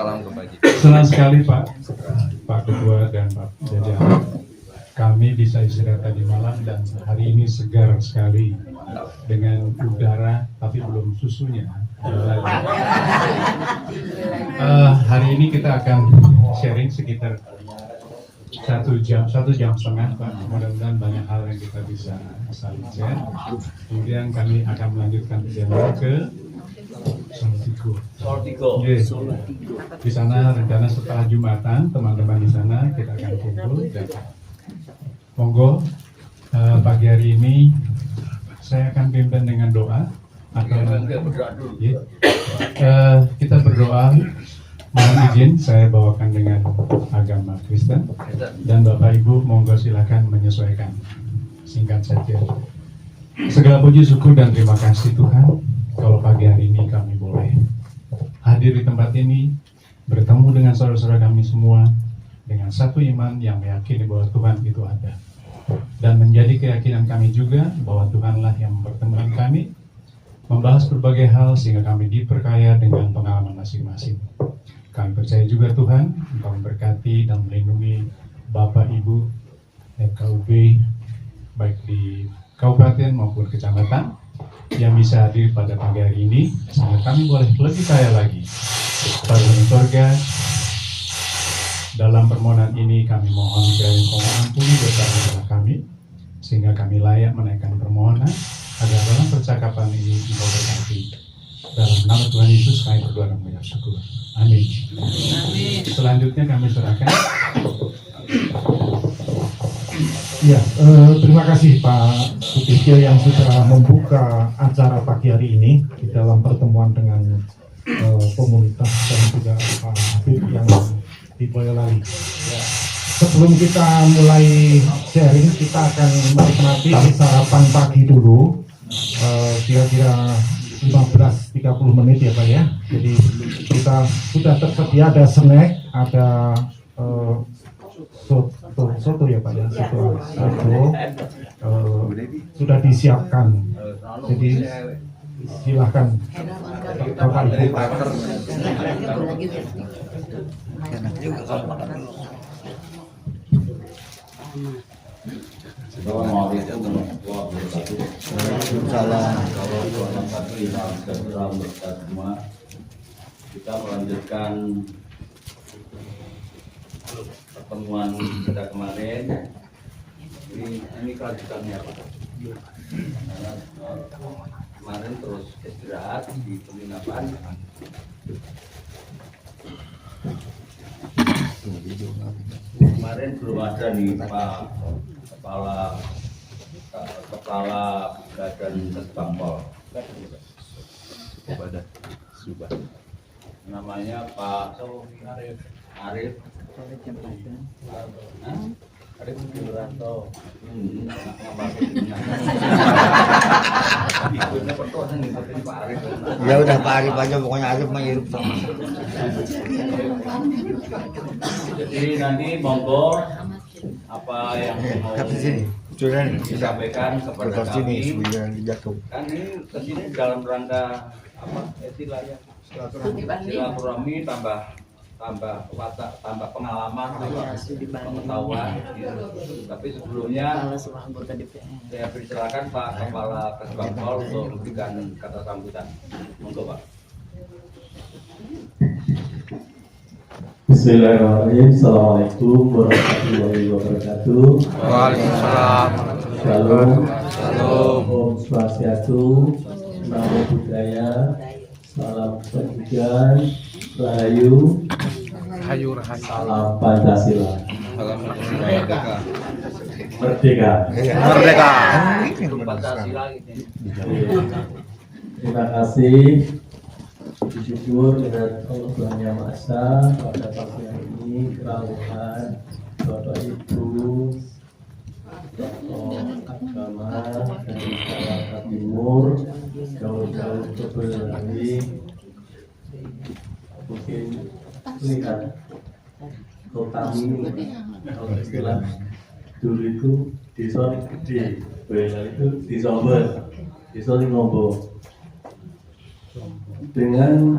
salam kebajikan. Senang sekali Pak Ketua dan Pak Jajaran. Kami bisa istirahat tadi malam dan hari ini segar sekali dengan udara, tapi belum susunya. Hari ini kita akan sharing sekitar 1 jam setengah Pak. Mudah-mudahan banyak hal yang kita bisa saling share. Kemudian kami akan melanjutkan perjalanan ke Salatiga. Yes. Di sana rencana setelah Jumatan teman-teman di sana kita akan kumpul dan monggo pagi hari ini saya akan pimpin dengan doa atau kita berdoa. Mohon izin saya bawakan dengan agama Kristen dan Bapak Ibu monggo silakan menyesuaikan. Singkat saja. Segala puji syukur dan terima kasih Tuhan kalau pagi hari ini kami boleh hadir di tempat ini bertemu dengan saudara-saudara kami semua dengan satu iman yang meyakini bahwa Tuhan itu ada dan menjadi keyakinan kami juga bahwa Tuhanlah yang mempertemukan kami membahas berbagai hal sehingga kami diperkaya dengan pengalaman masing-masing. Kami percaya juga Tuhan Engkau memberkati dan melindungi Bapak Ibu FKUB baik di kabupaten maupun kecamatan yang bisa hadir pada pagi hari ini sehingga kami boleh lebih kaya lagi pada surga. Dalam permohonan ini kami mohon kiranya Engkau mengampuni dosa-dosa kami sehingga kami layak menaikkan permohonan agar dalam percakapan ini Engkau berkati. Dalam nama Tuhan Yesus kami berdoa dan mengucap syukur. Amin. Selanjutnya kami serahkan. Ya, terima kasih Pak Sutistyo yang sudah membuka acara pagi hari ini di dalam pertemuan dengan komunitas dan juga Pak Habib yang di Boyolali. Ya. Sebelum kita mulai sharing, kita akan menikmati sarapan pagi dulu, kira-kira 15-30 menit ya Pak ya. Jadi kita sudah tersedia ada snack, ada soto ya Pak ya, soto sudah disiapkan. Jadi silahkan Bapak Ibu. Kita melanjutkan pertemuan kita kemarin. Ini kelanjutannya Pak. Kemarin terus istirahat di penginapan. Kemarin belum ada nih Pak kepala badan Kesbangpol. Namanya Pak Arif Wiranto. Ya udah Pak Arif aja, pokoknya Arif mengirup sama. Jadi nanti monggo apa yang mau disampaikan kepada kami. Kan ini kesini dalam rangka apa? Silaturahmi tambah watak, tambah pengalaman, tambah pengetahuan. Tapi sebelumnya saya persilakan Pak Kepala Kesbangpol untuk memberikan kata sambutan. Monggo Pak. Bismillahirrahmanirrahim. Assalamualaikum warahmatullahi wabarakatuh. Waalaikumsalam. Shalom. Om Swastiastu. Namo Buddhaya. Salam kebajikan. Rahayu. Salam Pancasila. Salam merdeka. Merdeka. Pancasila. Terima kasih. Bersyukur dengan Allah Tuhan Yang Maha Esa pada pagi hari ini kerawahan Bapak Ibu tokoh agama dari Jawa Timur jauh-jauh ke Boyolali mungkin lihat kota ini kalau istilah dulu itu desa gede, Boyolali itu desa Ngombo. Dengan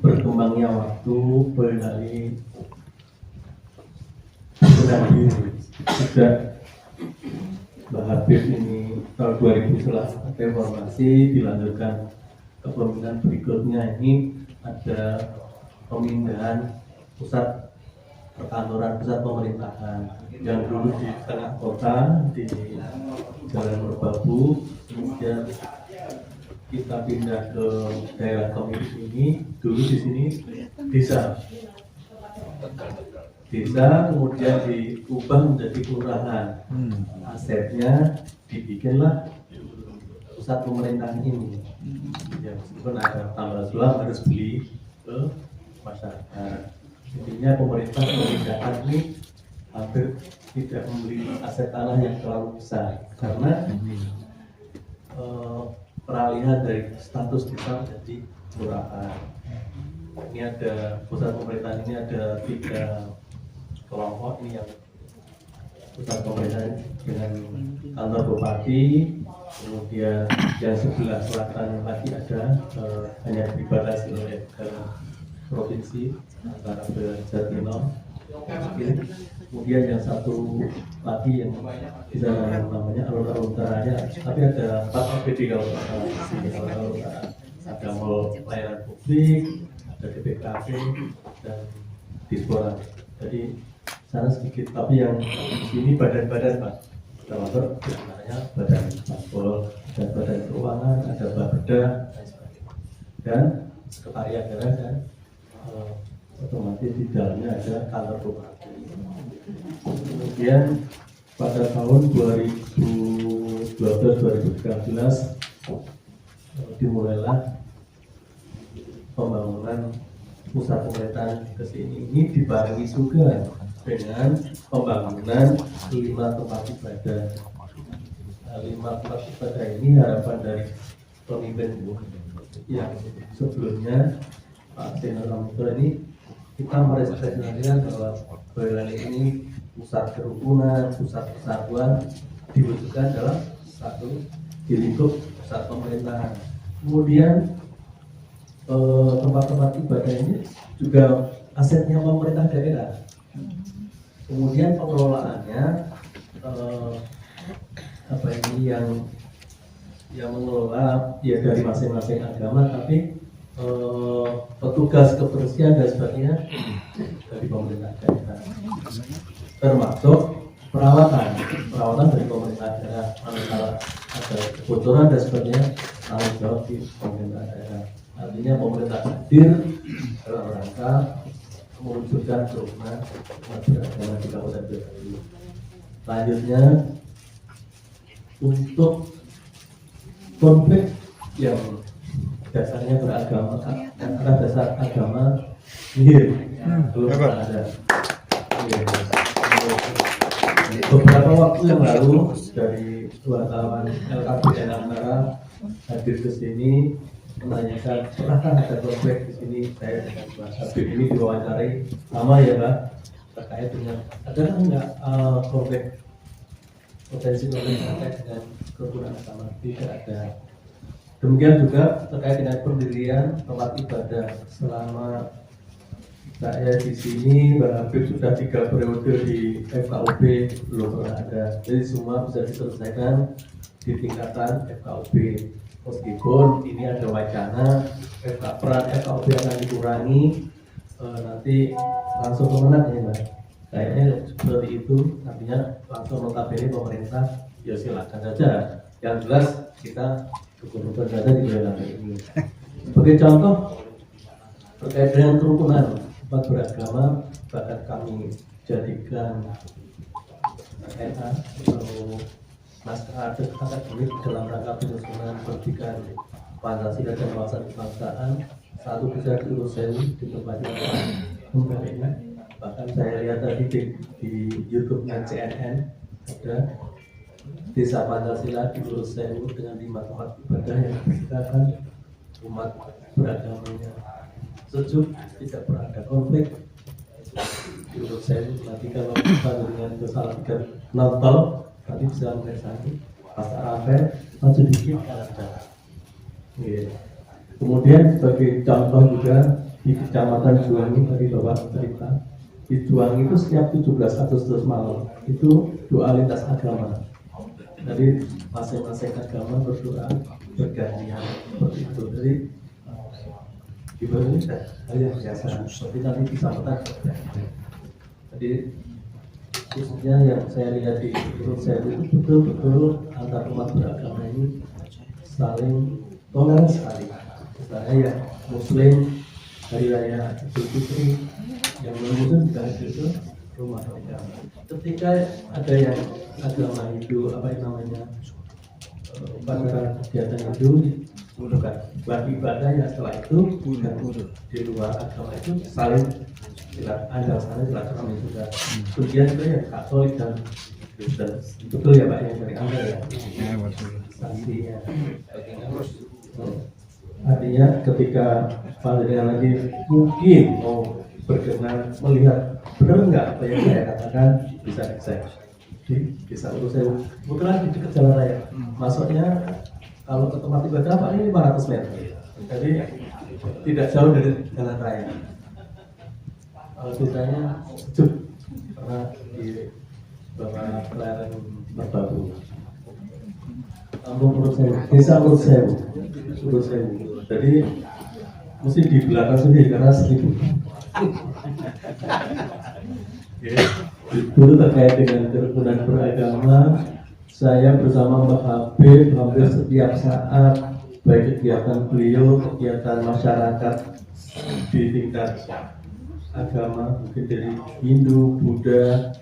berkembangnya waktu dari bulan diri sejak Mbak Habib ini tahun 2000 setelah reformasi dilanjutkan kepemimpinan berikutnya ini ada pemindahan pusat perkantoran, pusat pemerintahan yang dulu di tengah kota di Jalan Merbabu, kemudian kita pindah ke daerah komunis ini. Dulu di sini desa, kemudian diubah menjadi kelurahan. Asetnya dibikinlah pusat pemerintahan ini. Ya, meskipun ada tambah sulam harus beli ke masyarakat. Intinya pemerintah memindahkan ini hampir tidak membeli aset tanah yang terlalu besar karena peralihan dari status desa menjadi kelurahan. Ini ada pusat pemerintahan, ini ada 3 kelompok. Ini yang pusat pemerintahan dengan kantor bupati, kemudian yang sebelah selatan lagi ada hanya dibatasi oleh provinsi antara Jatinong, kemudian yang satu lagi yang di sana namanya alun-alun utaranya, tapi ada 4 OPD kalau di alun-alun utara. Ada mall pelayanan publik, ada DPKP dan Dispora. Jadi sana sedikit, tapi yang ini badan-badan Pak, termasuk sebenarnya badan paspor, ada badan keuangan, ada Bapeda dan sebagainya, dan sekretariat daerah dan otomatis di dalamnya ada kantor bupati. Kemudian pada tahun 2012-2013 dimulailah pembangunan pusat pemerintahan ke sini. Ini dibarengi juga dengan pembangunan 5 tempat ibadah. 5 tempat ibadah ini harapan dari pemimpin yang sebelumnya Pak Seno Ramito ini, kita merepresentasikan bahwa Boyolali ini pusat kerukunan, pusat persatuan diwujudkan dalam satu di lingkup pusat pemerintahan. Kemudian tempat-tempat ibadah ini juga asetnya pemerintah daerah. Kemudian pengelolaannya yang mengelola ya dari masing-masing agama, tapi petugas kebersihan dan sebagainya dari pemerintah daerah, termasuk perawatan dari pemerintah daerah. Kalau ada kebocoran dan sebagainya, tanggung jawab di pemerintah daerah. Artinya pemerintah hadir dalam rangka mewujudkan kerukunan umat beragama di Kabupaten Boyolali. Selanjutnya, untuk konflik yang dasarnya beragama, karena dasar agama nihil, belum pernah ada. Beberapa waktu yang lalu dari wartawan LKPN Ankara hadir ke sini menanyakan pernahkah ada konflik di sini. Saya dengan Pak Habib ini diwawancarai sama ya Pak, terkait dengan ada nggak konflik potensi konflik terkait dengan kerukunan agama. Tidak ada. Demikian juga terkait dengan pendirian tempat ibadah. Selama saya di sini, Mbak Habib sudah 3 periode di FKUB, belum pernah ada. Jadi semua bisa diselesaikan di tingkatan FKUB. Meskipun ini ada wacana peran FKUB akan dikurangi, nanti langsung kemenang ya Mbak. Kayaknya seperti itu, artinya langsung notabene pemerintah, ya silakan saja. Yang jelas kita rukun-rukun saja di Boyolali ini. Sebagai contoh terkait dengan kerukunan umat beragama, bahkan kami jadikan NA atau naskah akademik dalam rangka penyusunan pendidikan Pancasila dan wawasan kebangsaan. Satu bisa diurus di tempat ini. Bahkan saya lihat tadi di YouTube-nya CNN ada Desa Pancasila di Pulau Sewu dengan 5 tempat ibadah yang disediakan umat beragamanya. Sejuk, tidak pernah ada konflik di Pulau Sewu. Nanti kalau kita dengan kesalahan nonton, nanti bisa mengesahkan pas Rafael maju dikit ada. Kemudian sebagai contoh juga di Kecamatan Juwangi tadi Bapak cerita, di Juwangi itu setiap 17 Agustus malam itu doa lintas agama. Jadi masing-masing agama berdoa bergantian seperti itu. Jadi di Indonesia hal yang biasa seperti tadi disampaikan. Jadi khususnya yang saya lihat di grup saya itu betul-betul antar umat beragama ini saling toleran sekali. Misalnya ya Muslim hari raya Idul Fitri, yang non-Muslim juga hadir ke rumah mereka. Ketika ada yang agama itu apa yang namanya pada kegiatan itu bukan buat ibadahnya, setelah itu di luar agama itu saling silaturahmi juga. Kemudian itu ya Katolik dan Kristen, betul ya Pak yang dari Anda ya. Sanksinya. Artinya ketika Pak lagi mungkin mau berkenan melihat benar nggak apa yang saya katakan, bisa dicek di desa Uruseu. Kebetulan di dekat jalan raya. Masuknya kalau ke tempat ibadah Pak ini 500 meter. Jadi tidak jauh dari jalan raya. Desanya sejuk karena di bawah lereng Merbabu. Kampung Uruseu, desa Uruseu. Jadi mesti di belakang sendiri karena 1000. Itu terkait dengan kerukunan beragama, saya bersama Mbak Habib hampir setiap saat, baik kegiatan beliau, kegiatan masyarakat di tingkat agama, mungkin dari Hindu, Buddha,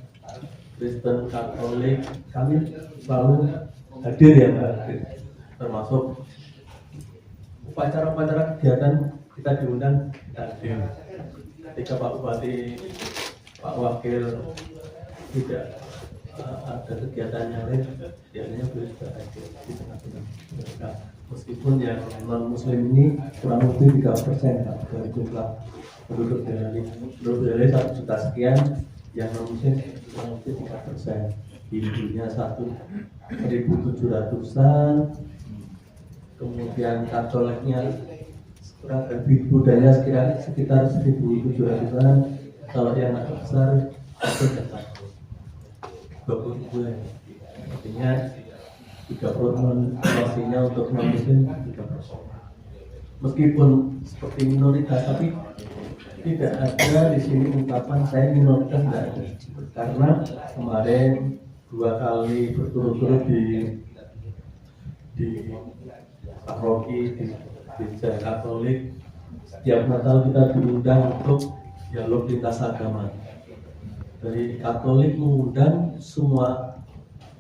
Kristen, Katolik, kami selalu hadir ya Mbak Habib, termasuk upacara-upacara kegiatan kita diundang hadir. Ketika Pak Bupati, Pak Wakil tidak ada kegiatan yang lain, biasanya beliau juga hadir di tengah-tengah mereka. Meskipun yang non Muslim ini kurang lebih 3% dari jumlah penduduk Boyolali. Penduduk Boyolali 1 juta sekian, yang non Muslim kurang lebih 3%. Hindunya 1.700-an, kemudian Katoliknya kurang lebih, Budaya sekitar 1.700-an. Kalau yang agak besar itu sekitar 20.000. Artinya 30% porsinya untuk non Muslim 3%. Meskipun seperti minoritas, tapi tidak ada di sini ungkapan saya minoritas, tidak ada. Karena kemarin 2 kali berturut-turut di paroki di gereja Katolik, setiap Natal kita diundang untuk dialog lintas agama. Dari Katolik mengundang semua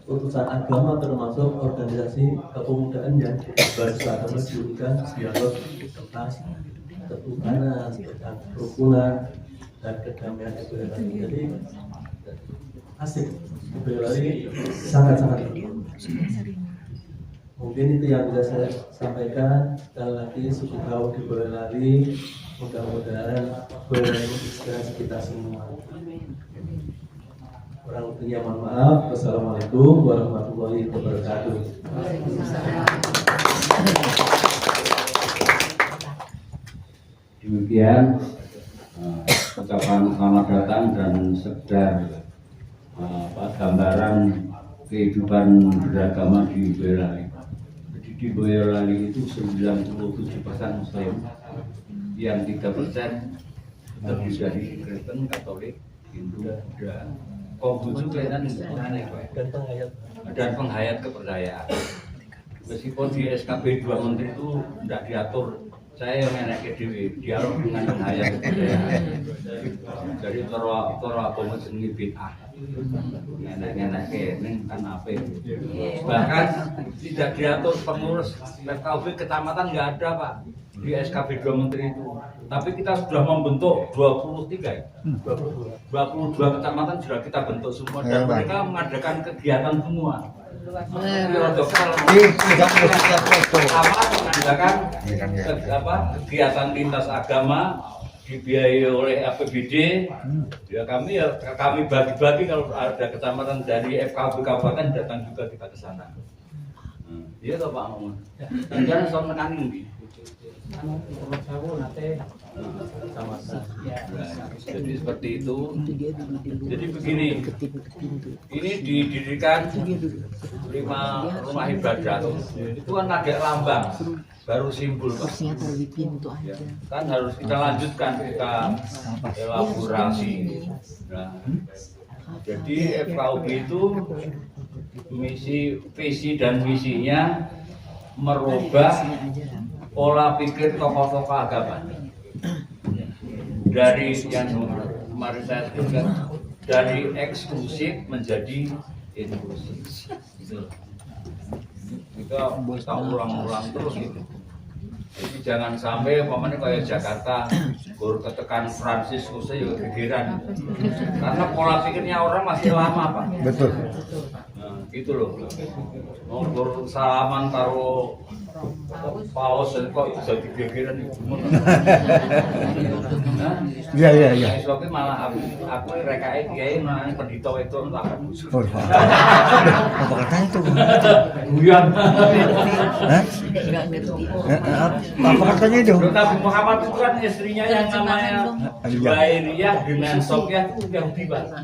utusan agama termasuk organisasi kepemudaan yang beragama diundang dialog tentang ketuhanan, tentang kerukunan dan kedamaian di Boyolali. Jadi asik di Boyolali, sangat-sangat. Mungkin itu yang bisa saya sampaikan. Sekali lagi suku kau di Boyolali, mudah-mudahan Boyolali menginspirasi kita semua. Kurang lebihnya mohon maaf. Wassalamualaikum warahmatullahi wabarakatuh. Demikian ucapan selamat datang dan sekedar gambaran kehidupan beragama di Boyolali. Jadi di Boyolali itu 97% Muslim, yang 3% terdiri dari Kristen, Katolik, Hindu, Buddha, Konghucu kelihatan dan penghayat kepercayaan. Meskipun di SKB 2 Menteri itu tidak diatur, saya yang enak ke dewi dialog dengan penghayat kepercayaan. Jadi toro agama jenenge bid'ah. Enak-enak kene kan apa? Bahkan tidak diatur pengurus FKUB kecamatan nggak ada Pak di SKB 2 Menteri itu. Tapi kita sudah membentuk 22 kecamatan sudah kita bentuk semua dan mereka mengadakan kegiatan semua. Mengadakan kegiatan lintas agama dibiayai oleh APBD. Ya kami bagi-bagi kalau ada kecamatan dari FKB kabupaten datang juga kita ke sana. Iya toh Pak Muhammad. Dan jangan soal menekan ini. Jadi seperti itu. Jadi begini, ini didirikan 5 rumah ibadah. Itu kan agak lambang, baru simbol, Pak. Ya, kan harus kita lanjutkan, kita elaborasi. Nah, jadi FKUB itu visi dan misinya merubah pola pikir tokoh-tokoh agama dari yang kemarin saya sebutkan, dari eksklusif menjadi inklusif. Kita ulang-ulang terus gitu. Jadi jangan sampai umpamanya kayak Jakarta baru ketekan Fransiskus ya gegeran. Karena pola pikirnya orang masih lama, Pak. Betul. Nah, gitu loh. Mau bersalaman karo paus kok bisa digegeran itu. Iya. Soalnya malah aku rekain kiai nanya pendito itu entah. Oh, apa katanya itu? Guyon. Apa katanya itu? Nabi Muhammad itu kan istrinya yang namanya Juwairiyah dengan Sofiyah itu Yahudi, Pak.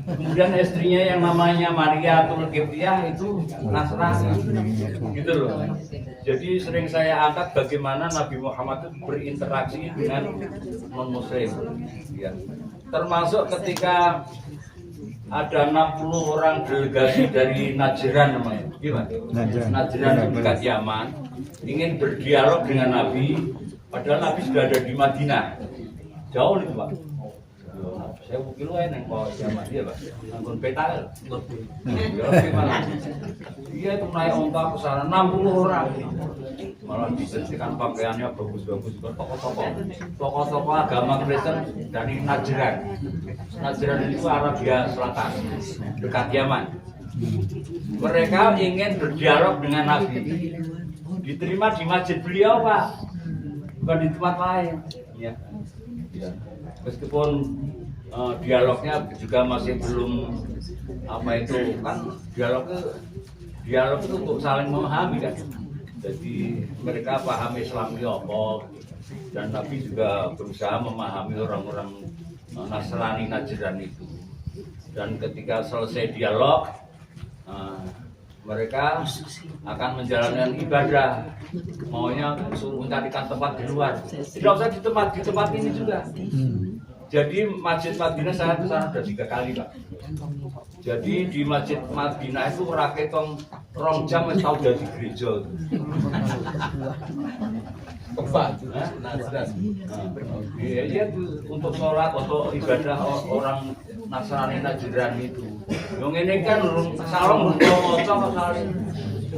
Kemudian istrinya yang namanya Maria Tulkifiyah itu Nasrani, gitu loh. Jadi sering saya angkat bagaimana Nabi Muhammad itu berinteraksi dengan non-muslim, ya. Termasuk ketika ada 60 orang delegasi dari Najran namanya, gimana? Najran di dekat Yaman, ingin berdialog dengan Nabi, padahal Nabi sudah ada di Madinah, jauh nih, Pak. Saya mungkin yang bawa sama dia, Pak. Nanggung peta. Iya itu naik onta ke sana 60 orang. Malah dibersihkan pakaiannya bagus-bagus. Tokoh-tokoh agama Kristen dari Najran. Najran itu Arabia Selatan, dekat Yaman. Mereka ingin berdialog dengan Nabi. Diterima di masjid beliau, Pak. Bukan di tempat lain. Ya. Meskipun dialognya juga masih belum apa itu kan dialog itu untuk saling memahami kan. Jadi mereka paham Islam itu apa dan Nabi juga berusaha memahami orang-orang Nasrani Najran itu. Dan ketika selesai dialog mereka akan menjalankan ibadah, maunya suruh mencarikan tempat di luar. Tidak usah di tempat ini juga. Jadi Masjid Madinah saya ke sana sudah 3 kali, Pak. Jadi di Masjid Madinah itu raketong 2 jam wis tau dadi gereja. Tepat. Iya itu untuk sholat atau ibadah orang Nasrani Najran itu. Yang ini kan salong ngocok salih.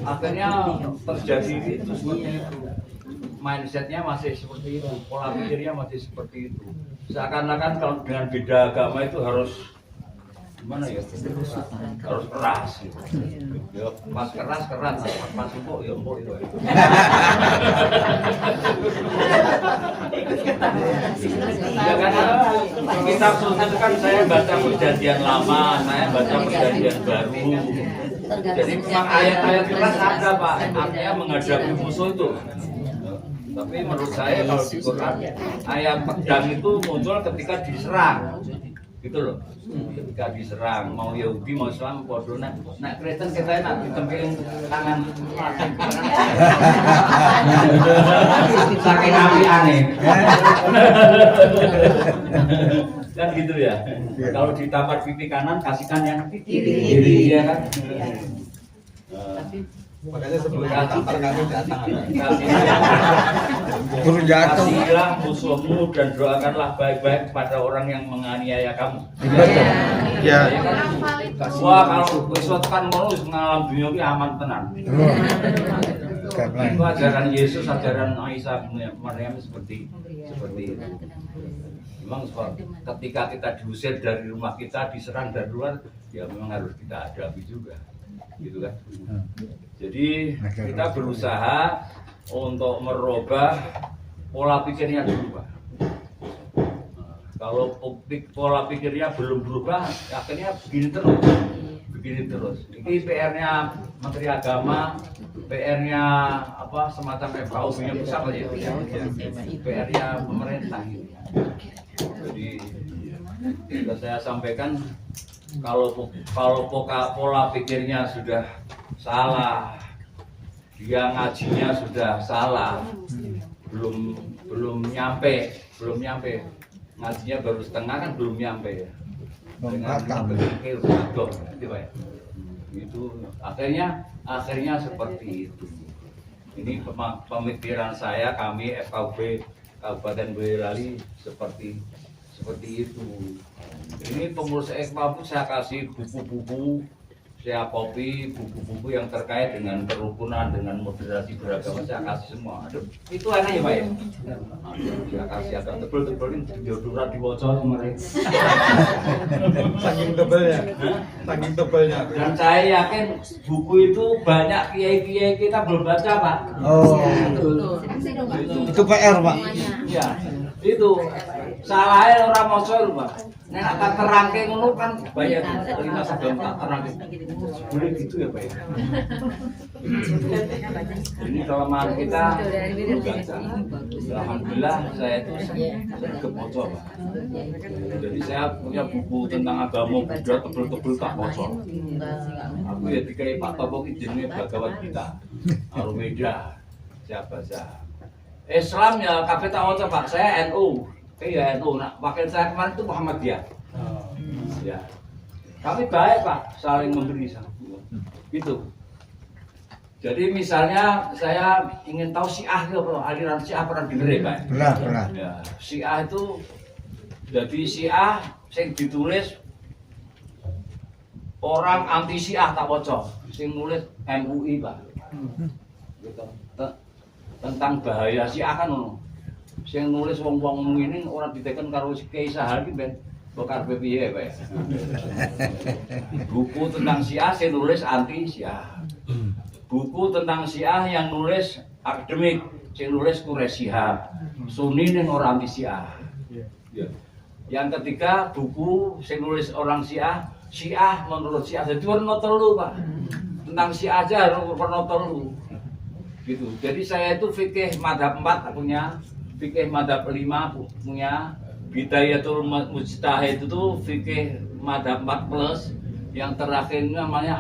Akhirnya terjadi itu seperti itu. Mindsetnya masih seperti itu, pola pikirnya masih seperti itu. Seakan-akan kalau dengan beda agama itu harus gimana ya? Harus keras gitu. Ya, pas keras, pas empuk ya empuk itu. Ya karena kitab suci itu kan saya baca perjanjian lama, saya baca perjanjian baru. Jadi memang ayat-ayat keras ada, Pak, artinya menghadapi musuh itu. Tapi menurut saya kalau di Quran ayat pedang itu muncul ketika diserang, gitu loh. Ketika diserang, mau Yahudi mau Islam, bodoh nak Kristen kita nak ditempelin tangan saking api aneh. Kan gitu ya. Kalau ditampar pipi kanan kasihkan yang kiri, ya kan. Makanya sebelum tampar kami datang. Kasihilah musuhmu dan doakanlah baik-baik kepada orang yang menganiaya kamu. Ya. Wah kalau sesuatu kan mau mengalami dunia ini aman tenang. Itu ajaran Yesus, ajaran Isa bin Maryam seperti itu. Memang ketika kita diusir dari rumah kita, diserang dari luar, ya memang harus kita hadapi juga, gitu kan. Jadi kita berusaha untuk merubah pola pikirnya dulu, Pak. Kalau pola pikirnya belum berubah, akhirnya begini terus. Ini PR-nya Menteri Agama, PR-nya apa semacam FKUB-nya pusat aja, PR-nya pemerintah. Jadi sudah saya sampaikan kalau pola pikirnya sudah salah, dia ngajinya sudah salah, belum nyampe, ngajinya baru setengah kan belum nyampe ya. Dengan berpikir bodoh, gitu Pak. Itu akhirnya seperti itu. Ini pemikiran saya, kami FKUB Kabupaten Boyolali seperti itu. Ini pengurus FKUB saya kasih buku-buku, saya copy buku-buku yang terkait dengan kerukunan, dengan moderasi beragama, saya kasih semua. Aduh, itu enak ya Pak ya? Saya kasih agak tebel-tebelin, deodoran diwaca kemarin. Saking tebelnya. Dan saya yakin buku itu banyak kiai-kiai kita belum baca Pak. Oh, itu PR Pak. Iya, itu salahnya orang maca lho Pak. Nek tak terangke ngono kan banyak 5 sebelum tak terangke. Boleh gitu ya Pak ya. Ini kelemahan kita baca. Alhamdulillah saya itu kebaca Pak. Jadi saya punya buku tentang agama Buddha tebel-tebel tak baca. Aku ya dikai Pak Topo ki jenenge Bhagavad Gita. Arumeda saya baca. Islam ya kabeh tak waca Pak. Saya NU. Iya NU. Nah, wakil saya kemarin itu Muhammadiyah. Ya. Kami baik Pak, saling memberi gitu. Jadi misalnya saya ingin tahu Syiah itu apa, aliran Syiah pernah dengar ya Pak? Pernah. Ya, Syiah itu jadi Syiah yang ditulis orang anti Syiah tak waca, sing nulis MUI Pak. Gitu. Tentang bahaya Syiah kan ngono. Sing nulis wong-wong ngene ora diteken karo Kiai Sahal ki ben bakar piye Pak. Buku tentang Syiah sing nulis anti Syiah. Buku tentang Syiah yang nulis akademik, sing nulis Quraisy Shihab. Sunni ning ora anti Syiah. Yang ketiga buku sing nulis orang Syiah, Syiah menurut Syiah. Jadi warna telu Pak. Tentang Syiah aja warna telu. Gitu. Jadi saya itu fikih madhab 4 punya, fikih madhab 5 punya, Bidayatul Mujtahid itu fikih madhab 4 plus, yang terakhir namanya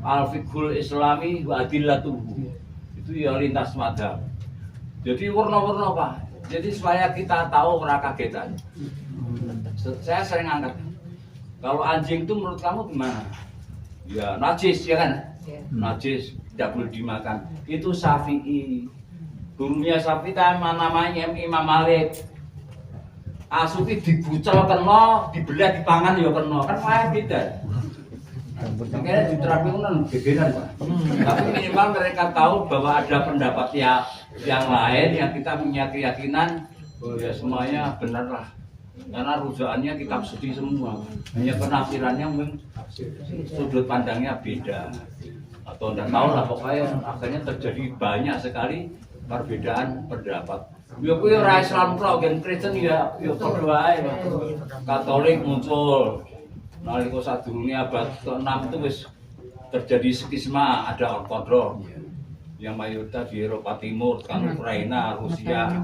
Al-Fiqhul Islami wa Adillatuhu. Itu ya lintas madhab. Jadi warna-warna Pak. Jadi supaya kita tahu ora kagetan. Saya sering angkat. Kalau anjing itu menurut kamu gimana? Ya najis ya kan? Najis, tidak boleh dimakan. Itu Syafi'i. Gurunya Syafi'i namanya Imam Malik. Asuki dibucal kena, dibelah dipangan ya kena. Kan wae beda. Makanya diterapkan kan berbeda Pak. Tapi minimal mereka tahu bahwa ada pendapat yang lain yang kita punya keyakinan bahwa ya semuanya benar lah. Karena rujukannya kitab suci semua. Hanya penafsirannya mungkin sudut pandangnya beda. Atau tidak tahu lah pokoknya akhirnya terjadi banyak sekali perbedaan pendapat. Ya kuwi ora Islam kok gen Kristen ya padha wae. Katolik muncul. Nalika sadurunge abad ke-6 itu wis terjadi skisma, ada ortodok yang mayoritas di Eropa Timur, kan Ukraina, Rusia,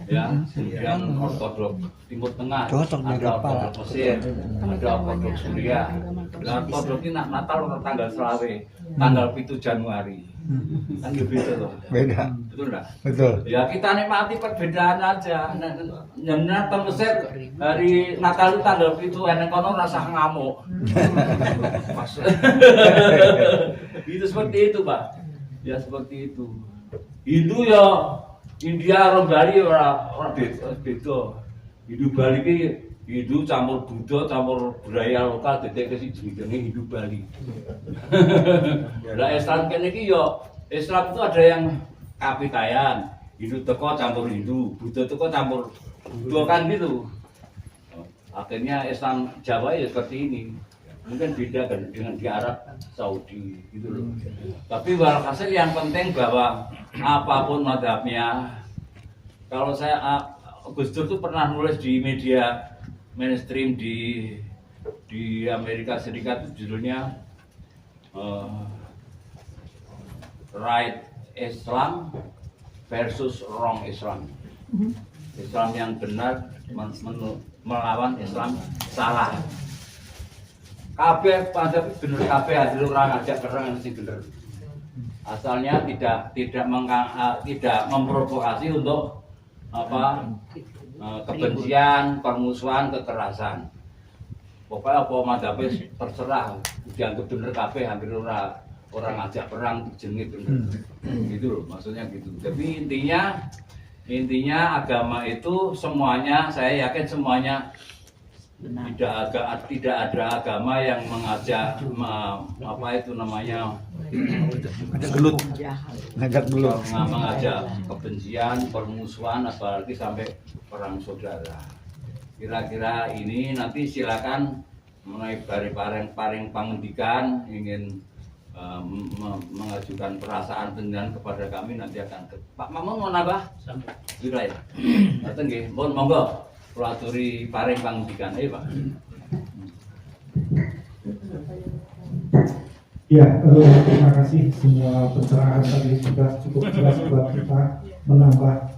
ya, kemudian ortodok Timur Tengah, ada ortodok Mesir, ada ortodok Suriah. Dan ortodok ini Natal tanggal selawe, tanggal 7 Januari. Kan beda loh. Beda. Betul enggak? Betul. Ya kita nikmati perbedaan aja. Nyemna teng Mesir hari Natal itu tanggal 7 enek kono rasa ngamuk. Itu seperti itu, Pak. Ya seperti itu. Hindu ya India orang Bali orang beda. Hindu Bali ki Hindu campur Buddha campur budaya lokal dadi jenenge Hindu Bali. Lah Islam kene iki ya Islam itu ada yang kapitayan, Hindu teko campur Hindu, Buddha teko campur Buddha kan gitu. Akhirnya Islam Jawa ya seperti ini. Mungkin beda kan dengan di Arab Saudi gitu loh. Tapi walhasil yang penting bahwa apapun madhabnya, kalau saya Gus Dur tuh pernah nulis di media mainstream di Amerika Serikat, judulnya right Islam versus wrong Islam. Islam yang benar melawan Islam salah. Kabeh pada bener kabeh hadir orang ngajak orang mesti bener. Asalnya tidak memprovokasi untuk kebencian, permusuhan, kekerasan. Pokoknya apa madhabe terserah, dianggap bener kabeh hampir orang ngajak perang jenenge bener. Gitu loh, maksudnya gitu. Tapi intinya agama itu semuanya, saya yakin semuanya tidak ada agama yang mengajak mengajak kebencian, permusuhan, apalagi sampai perang saudara. Kira-kira ini nanti silakan mengenai paring pangendikan ingin mengajukan perasaan dendam kepada kami, nanti akan Pak Mamon mau nambah? Sudah ya. Datang nggih, monggo. Kula aturi paring pangendikan Pak. Ya, terima kasih. Semua pencerahan tadi sudah cukup jelas buat kita menambah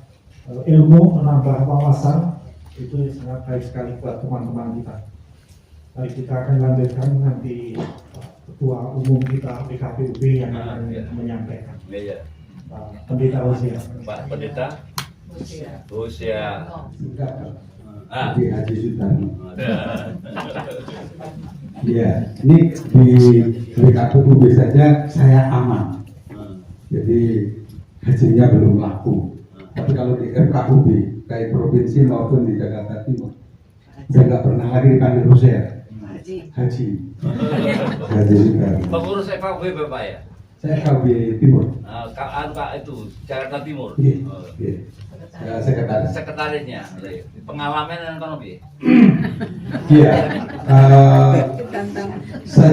ilmu, menambah wawasan. Itu sangat baik sekali buat teman-teman kita. Baik, kita akan lanjutkan nanti Ketua Umum kita PKPUB yang akan menyampaikan. Pak Pendeta Hosea. Pak Pendeta Hosea. Haji Sutani. Ya, ini di PKPUB saja saya aman. Jadi hajinya belum laku. Tapi kalau di FKUB, kayak provinsi maupun di Jakarta Timur, saya nggak pernah lagi dipanggil Hosea. Haji Sutani. Pengurus FKUB Bapak ya? Saya FKUB Timur. Pak itu Jakarta Timur. Iya. Sekretaris. Sekretarisnya. Pengalaman dan ekonomi. Iya.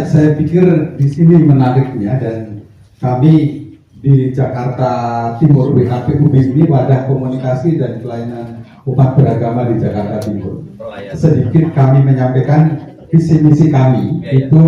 Saya pikir di sini menariknya, dan kami di Jakarta Timur PKPUB ini wadah komunikasi dan pelayanan umat beragama di Jakarta Timur. Sedikit kami menyampaikan visi misi kami itu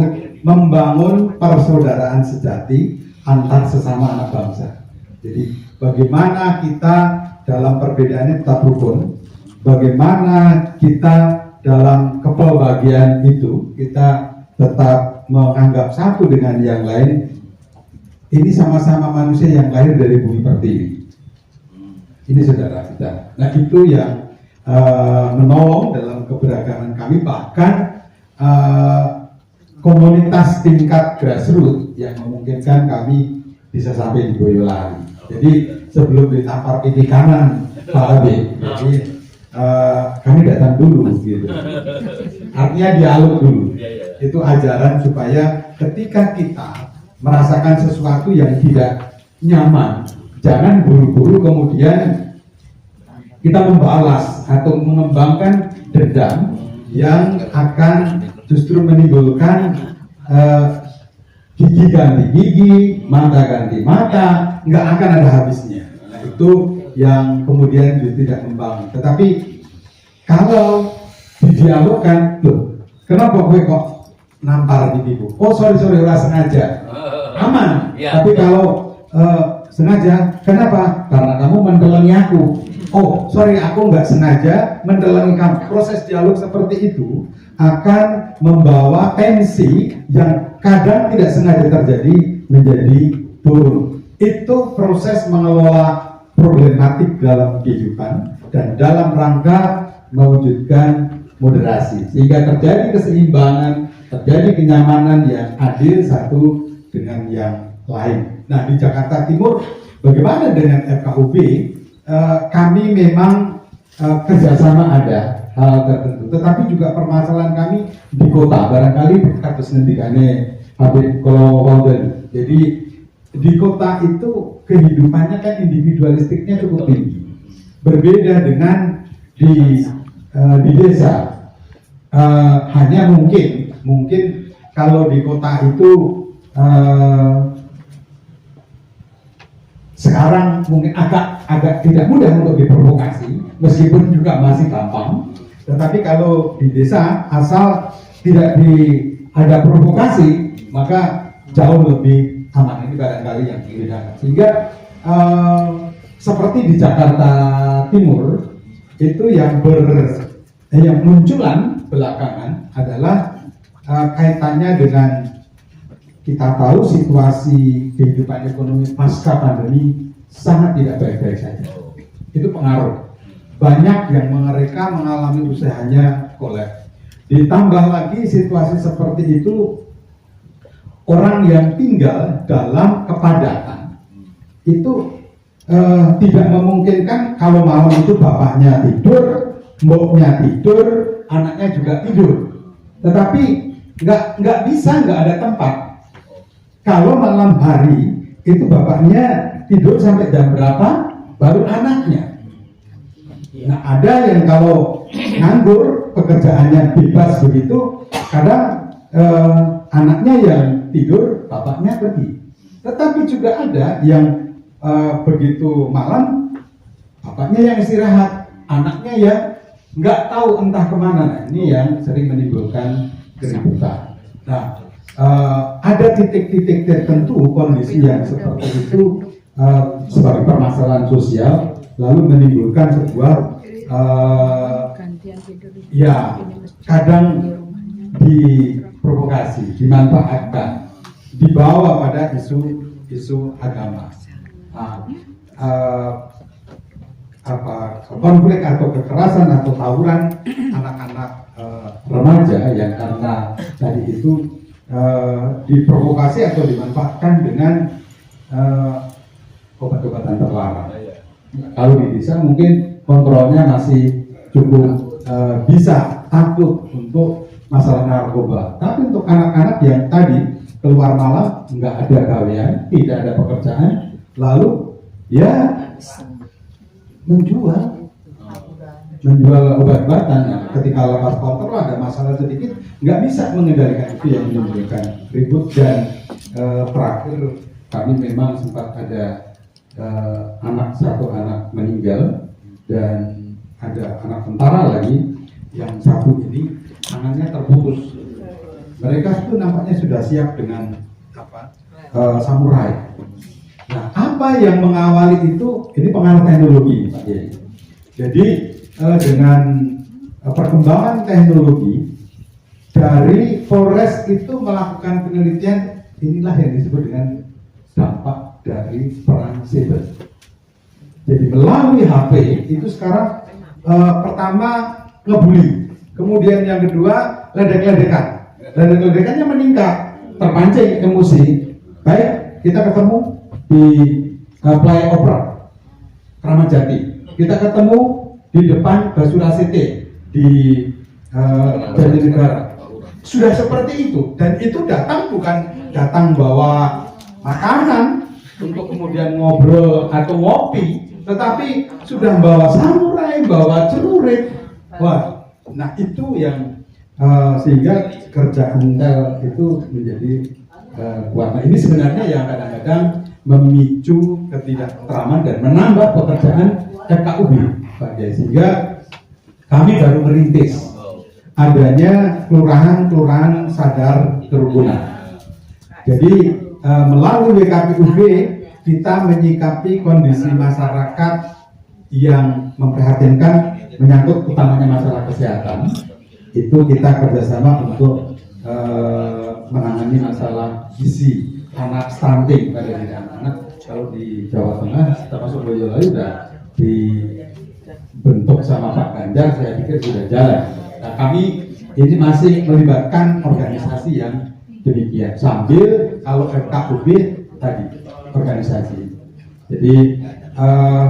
membangun persaudaraan sejati antar sesama anak bangsa. Jadi bagaimana kita dalam perbedaannya tetap rukun, bagaimana kita dalam kepelbagian itu kita tetap menganggap satu dengan yang lain. Ini sama-sama manusia yang lahir dari bumi pertiwi. Ini saudara kita. Nah, itu yang menolong dalam keberagaman kami, bahkan komunitas tingkat grassroots yang memungkinkan kami bisa sampai di Boyolali. Jadi sebelum ditampar pipi kanan Pak Abi, jadi kami datang dulu gitu. Artinya dialog dulu. Itu ajaran supaya ketika kita merasakan sesuatu yang tidak nyaman, jangan buru-buru kemudian kita membalas atau mengembangkan dendam yang akan justru menimbulkan gigi ganti gigi, mata ganti mata, nggak akan ada habisnya. Nah, itu yang kemudian juga tidak membangun. Tetapi kalau didialogkan, loh, kenapa gue kok nampar di ibu? Oh sorry orang sengaja, aman. Tapi kalau sengaja, kenapa? Karena kamu mendelengi aku. Oh sorry, aku nggak sengaja mendelengi kamu. Proses dialog seperti itu akan membawa tensi yang kadang tidak sengaja terjadi menjadi turun. Itu proses mengelola problematik dalam kehidupan dan dalam rangka mewujudkan moderasi, sehingga terjadi keseimbangan, terjadi kenyamanan yang adil satu dengan yang lain. Nah, di Jakarta Timur bagaimana dengan FKUB? Kami memang kerjasama ada hal tertentu, tetapi juga permasalahan kami di kota barangkali kados ngendikane Habib Kolowolden. Jadi di kota itu kehidupannya kan individualistiknya cukup tinggi, berbeda dengan di desa. Hanya mungkin kalau di kota itu sekarang mungkin agak tidak mudah untuk diprovokasi, meskipun juga masih gampang. Tetapi kalau di desa, asal tidak ada provokasi, maka jauh lebih aman, ini barangkali yang berbeda. Sehingga seperti di Jakarta Timur itu yang munculan belakangan adalah kaitannya dengan kita tahu situasi kehidupan ekonomi pasca pandemi sangat tidak baik-baik saja. Itu pengaruh. Banyak yang mereka mengalami usahanya kolaps. Ditambah lagi situasi seperti itu, orang yang tinggal dalam kepadatan itu tidak memungkinkan kalau malam itu bapaknya tidur, mboknya tidur, anaknya juga tidur. Tetapi nggak bisa, nggak ada tempat. Kalau malam hari itu bapaknya tidur sampai jam berapa, baru anaknya. Nah, ada yang kalau nganggur, pekerjaannya bebas begitu, kadang anaknya yang tidur, bapaknya pergi. Tetapi juga ada yang begitu malam, bapaknya yang istirahat, anaknya yang nggak tahu entah kemana. Nah, ini yang sering menimbulkan keributan. Nah, ada titik-titik tertentu kondisi yang seperti itu sebagai permasalahan sosial, lalu menimbulkan sebuah ya kadang diprovokasi, dimanfaatkan, dibawa pada isu agama. Konflik atau kekerasan atau tawuran anak-anak remaja yang karena tadi itu diprovokasi atau dimanfaatkan dengan obat-obatan terlarang. Kalau di desa mungkin kontrolnya masih cukup bisa, takut untuk masalah narkoba. Tapi untuk anak-anak yang tadi keluar malam, nggak ada gawean, tidak ada pekerjaan, lalu ya menjual obat-obatan. Nah, ketika lepas kontrol ada masalah sedikit, nggak bisa mengendalikan itu yang menimbulkan ribut. Dan terakhir kami memang sempat ada satu anak meninggal dan ada anak tentara lagi yang satu ini tangannya terputus. Mereka itu nampaknya sudah siap dengan samurai. Nah, apa yang mengawali itu? Ini pengaruh teknologi, Pak Yai. Jadi dengan perkembangan teknologi, dari Polres itu melakukan penelitian, inilah yang disebut dengan dampak dari perang cyber. Jadi melalui HP itu sekarang pertama ngebully, kemudian yang kedua ledek-ledekan. Ledek-ledekannya meningkat, terpancing emosi. Baik, kita ketemu di flyover Kramat Jati, kita ketemu di depan Basura City di Jatinegara. Sudah seperti itu, dan itu datang bukan datang bawa makanan untuk kemudian ngobrol atau ngopi, tetapi sudah bawa samurai, bawa celurit. Wah, nah itu yang sehingga kerja intel itu menjadi kuat. Nah, ini sebenarnya yang kadang-kadang memicu ketidaktentraman dan menambah pekerjaan FKUB, Pak Jai. Sehingga kami baru merintis adanya kelurahan sadar kerukunan. Jadi melalui WKPUB kita menyikapi kondisi masyarakat yang memprihatinkan menyangkut utamanya masalah kesehatan. Itu kita kerjasama untuk menangani masalah gizi, anak stunting pada anak-anak. Kalau di Jawa Tengah termasuk Boyolali sudah dibentuk sama Pak Ganjar, saya pikir sudah jalan. Nah, kami ini masih melibatkan organisasi yang demikian sambil kalau FKUB tadi organisasi. Jadi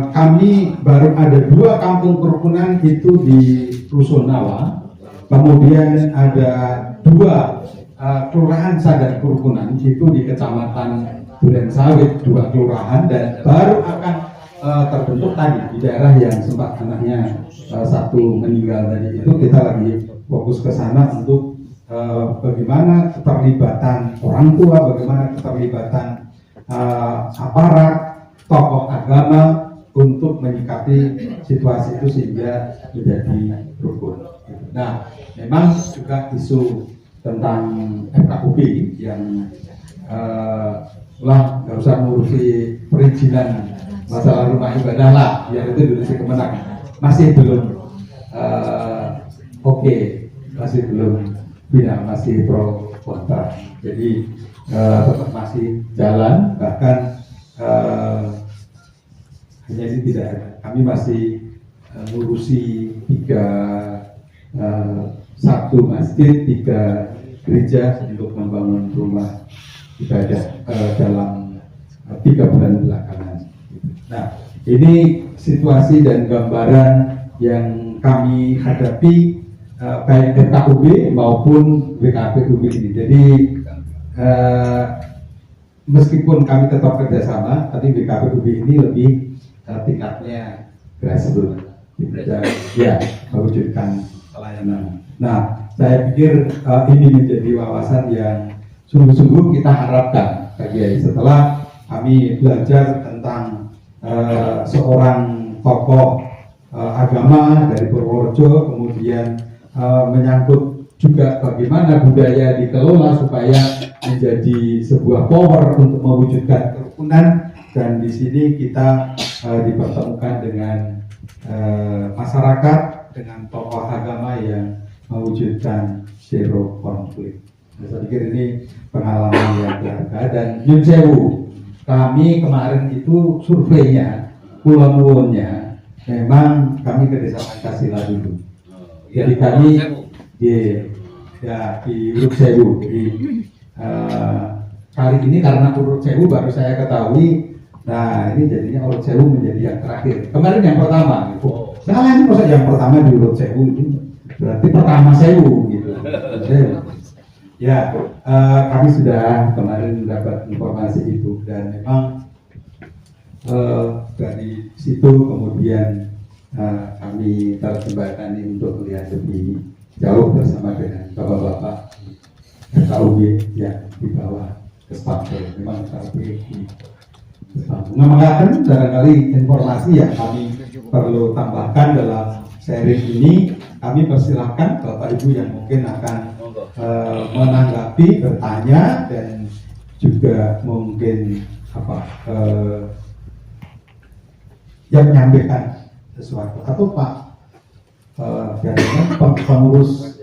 kami baru ada 2 kampung kerukunan itu di Rusunawa, kemudian ada 2 kelurahan sadar kerukunan itu di Kecamatan Durensawit, 2 kelurahan, dan baru akan terbentuk tadi di daerah yang sempat anaknya satu meninggal tadi itu. Kita lagi fokus ke sana untuk bagaimana keterlibatan orang tua, bagaimana keterlibatan aparat, tokoh agama untuk menyikapi situasi itu sehingga menjadi rukun. Nah, memang juga isu tentang FKUB yang lah nggak usah ngurusi perizinan masalah rumah ibadah lah, yang itu dulu si Kemenak masih belum oke, masih belum final, masih pro kontra. Jadi tetap masih jalan, bahkan hanya ini tidak ada. Kami masih ngurusi satu masjid, 3 gereja untuk membangun rumah ibadah dalam 3 bulan belakangan. Nah, ini situasi dan gambaran yang kami hadapi baik FKUB maupun WKPUB ini. Jadi meskipun kami tetap kerjasama, tapi WKPUB ini lebih tingkatnya grassroots, ya, mewujudkan pelayanan. Nah, saya pikir ini menjadi wawasan yang sungguh-sungguh kita harapkan bagi setelah kami belajar tentang seorang tokoh agama dari Purworejo, kemudian menyangkut juga bagaimana budaya dikelola supaya menjadi sebuah power untuk mewujudkan kerukunan, dan di sini kita dipertemukan dengan masyarakat, dengan tokoh agama yang mewujudkan zero konflik. Saya pikir ini pengalaman yang berharga. Dan Nyun Sewu, kami kemarin itu surveinya, Pulau Nuwunnya, memang kami ke Desa Pancasila dulu. Jadi kami di Urut Sewu. Jadi kali ini karena Urut Sewu baru saya ketahui. Nah, ini jadinya Urut Sewu menjadi yang terakhir. Kemarin yang pertama. Salah, ini masa yang pertama di Urut Sewu ini berarti pertama Sewu gitu. Ya, kami sudah kemarin mendapat informasi itu, dan memang dari situ kemudian kami terjembatani untuk melihat lebih jauh bersama dengan bapak-bapak FKUB yang di bawah Kestampel. Memang FKUB di Kestampel. Mengatakan barangkali informasi yang kami perlu tambahkan dalam sharing ini, kami persilahkan Bapak Ibu yang mungkin akan menanggapi, bertanya, dan juga mungkin yang menyampaikan sesuatu. Atau Pak pengurus,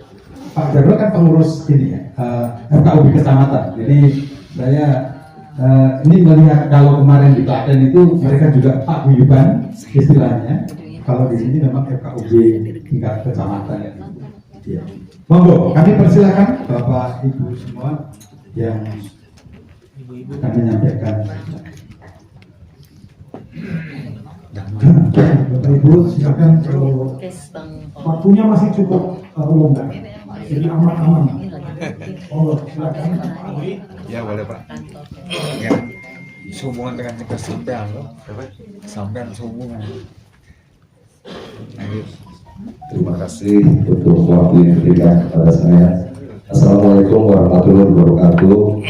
Pak Jarwo kan pengurus ini ya, FKUB kecamatan. Jadi saya ini melihat kalau kemarin di Klaten itu mereka juga Pak Guyuban istilahnya. Kalau di sini memang FKUB tingkat kecamatan. Ya. Monggo, kami persilakan Bapak Ibu semua yang akan menyampaikan. Bapak Ibu silakan, kalau waktunya masih cukup longgar, jadi aman-aman. Oh, silakan. Ya boleh Pak. Ya, sehubungan dengan tugas sampean loh, sampean sehubungan. Terima kasih untuk waktu yang diberikan kepada saya. Assalamualaikum warahmatullahi wabarakatuh.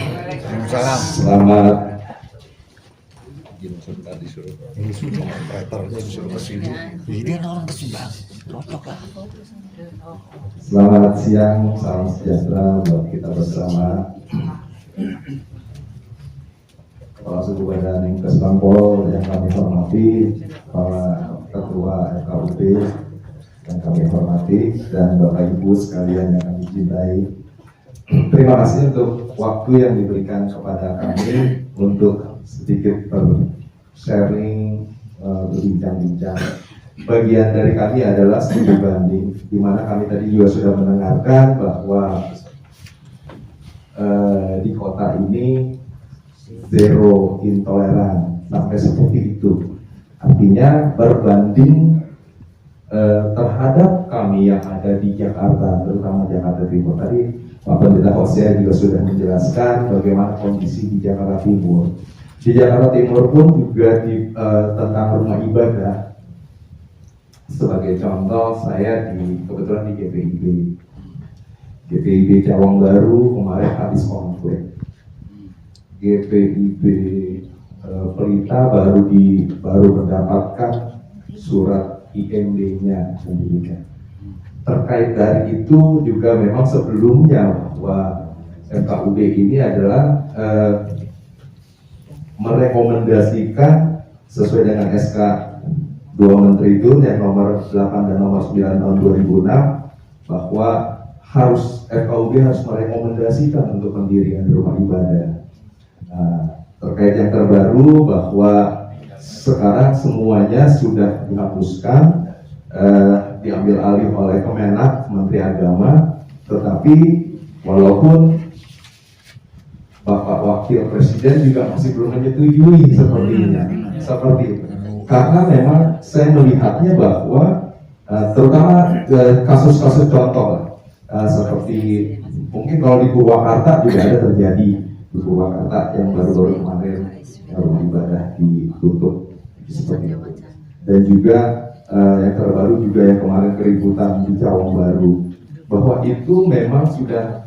Selamat Selamat siang, salam sejahtera buat kita bersama. Kepala Suku Badan Kestampol yang kami hormati, para Ketua FKUB yang kami hormati, dan Bapak Ibu sekalian yang kami cintai. Terima kasih untuk waktu yang diberikan kepada kami untuk sedikit sharing, berbincang-bincang. Bagian dari kami adalah studi banding, di mana kami tadi juga sudah mendengarkan bahwa di kota ini zero intoleran, sampai seperti itu. Artinya berbanding terhadap kami yang ada di Jakarta, terutama Jakarta Timur. Tadi Pak Pendeta Hosea juga sudah menjelaskan bagaimana kondisi di Jakarta Timur. Di Jakarta Timur pun juga tentang rumah ibadah. Sebagai contoh, saya kebetulan di GPIB Cawang Baru kemarin habis konflik. GPIB Pelita baru mendapatkan surat IMB-nya sendiri. Terkait dari itu juga memang sebelumnya bahwa FKUB ini adalah merekomendasikan sesuai dengan SK 2 Menteri itu yang nomor 8 dan nomor 9 tahun 2006 bahwa harus FKUB harus merekomendasikan untuk pendirian rumah ibadah. Nah, terkait yang terbaru bahwa sekarang semuanya sudah dihapuskan, diambil alih oleh Kemenak, Menteri Agama, tetapi walaupun Bapak Wakil Presiden juga masih belum menyetujui seperti itu. Karena memang saya melihatnya bahwa terutama kasus-kasus contoh seperti mungkin kalau di Purwakarta juga ada terjadi di Purwakarta yang baru-baru kemarin rumah ibadah ditutup seperti itu. Dan juga yang terbaru juga yang kemarin keributan di Cawang Baru, bahwa itu memang sudah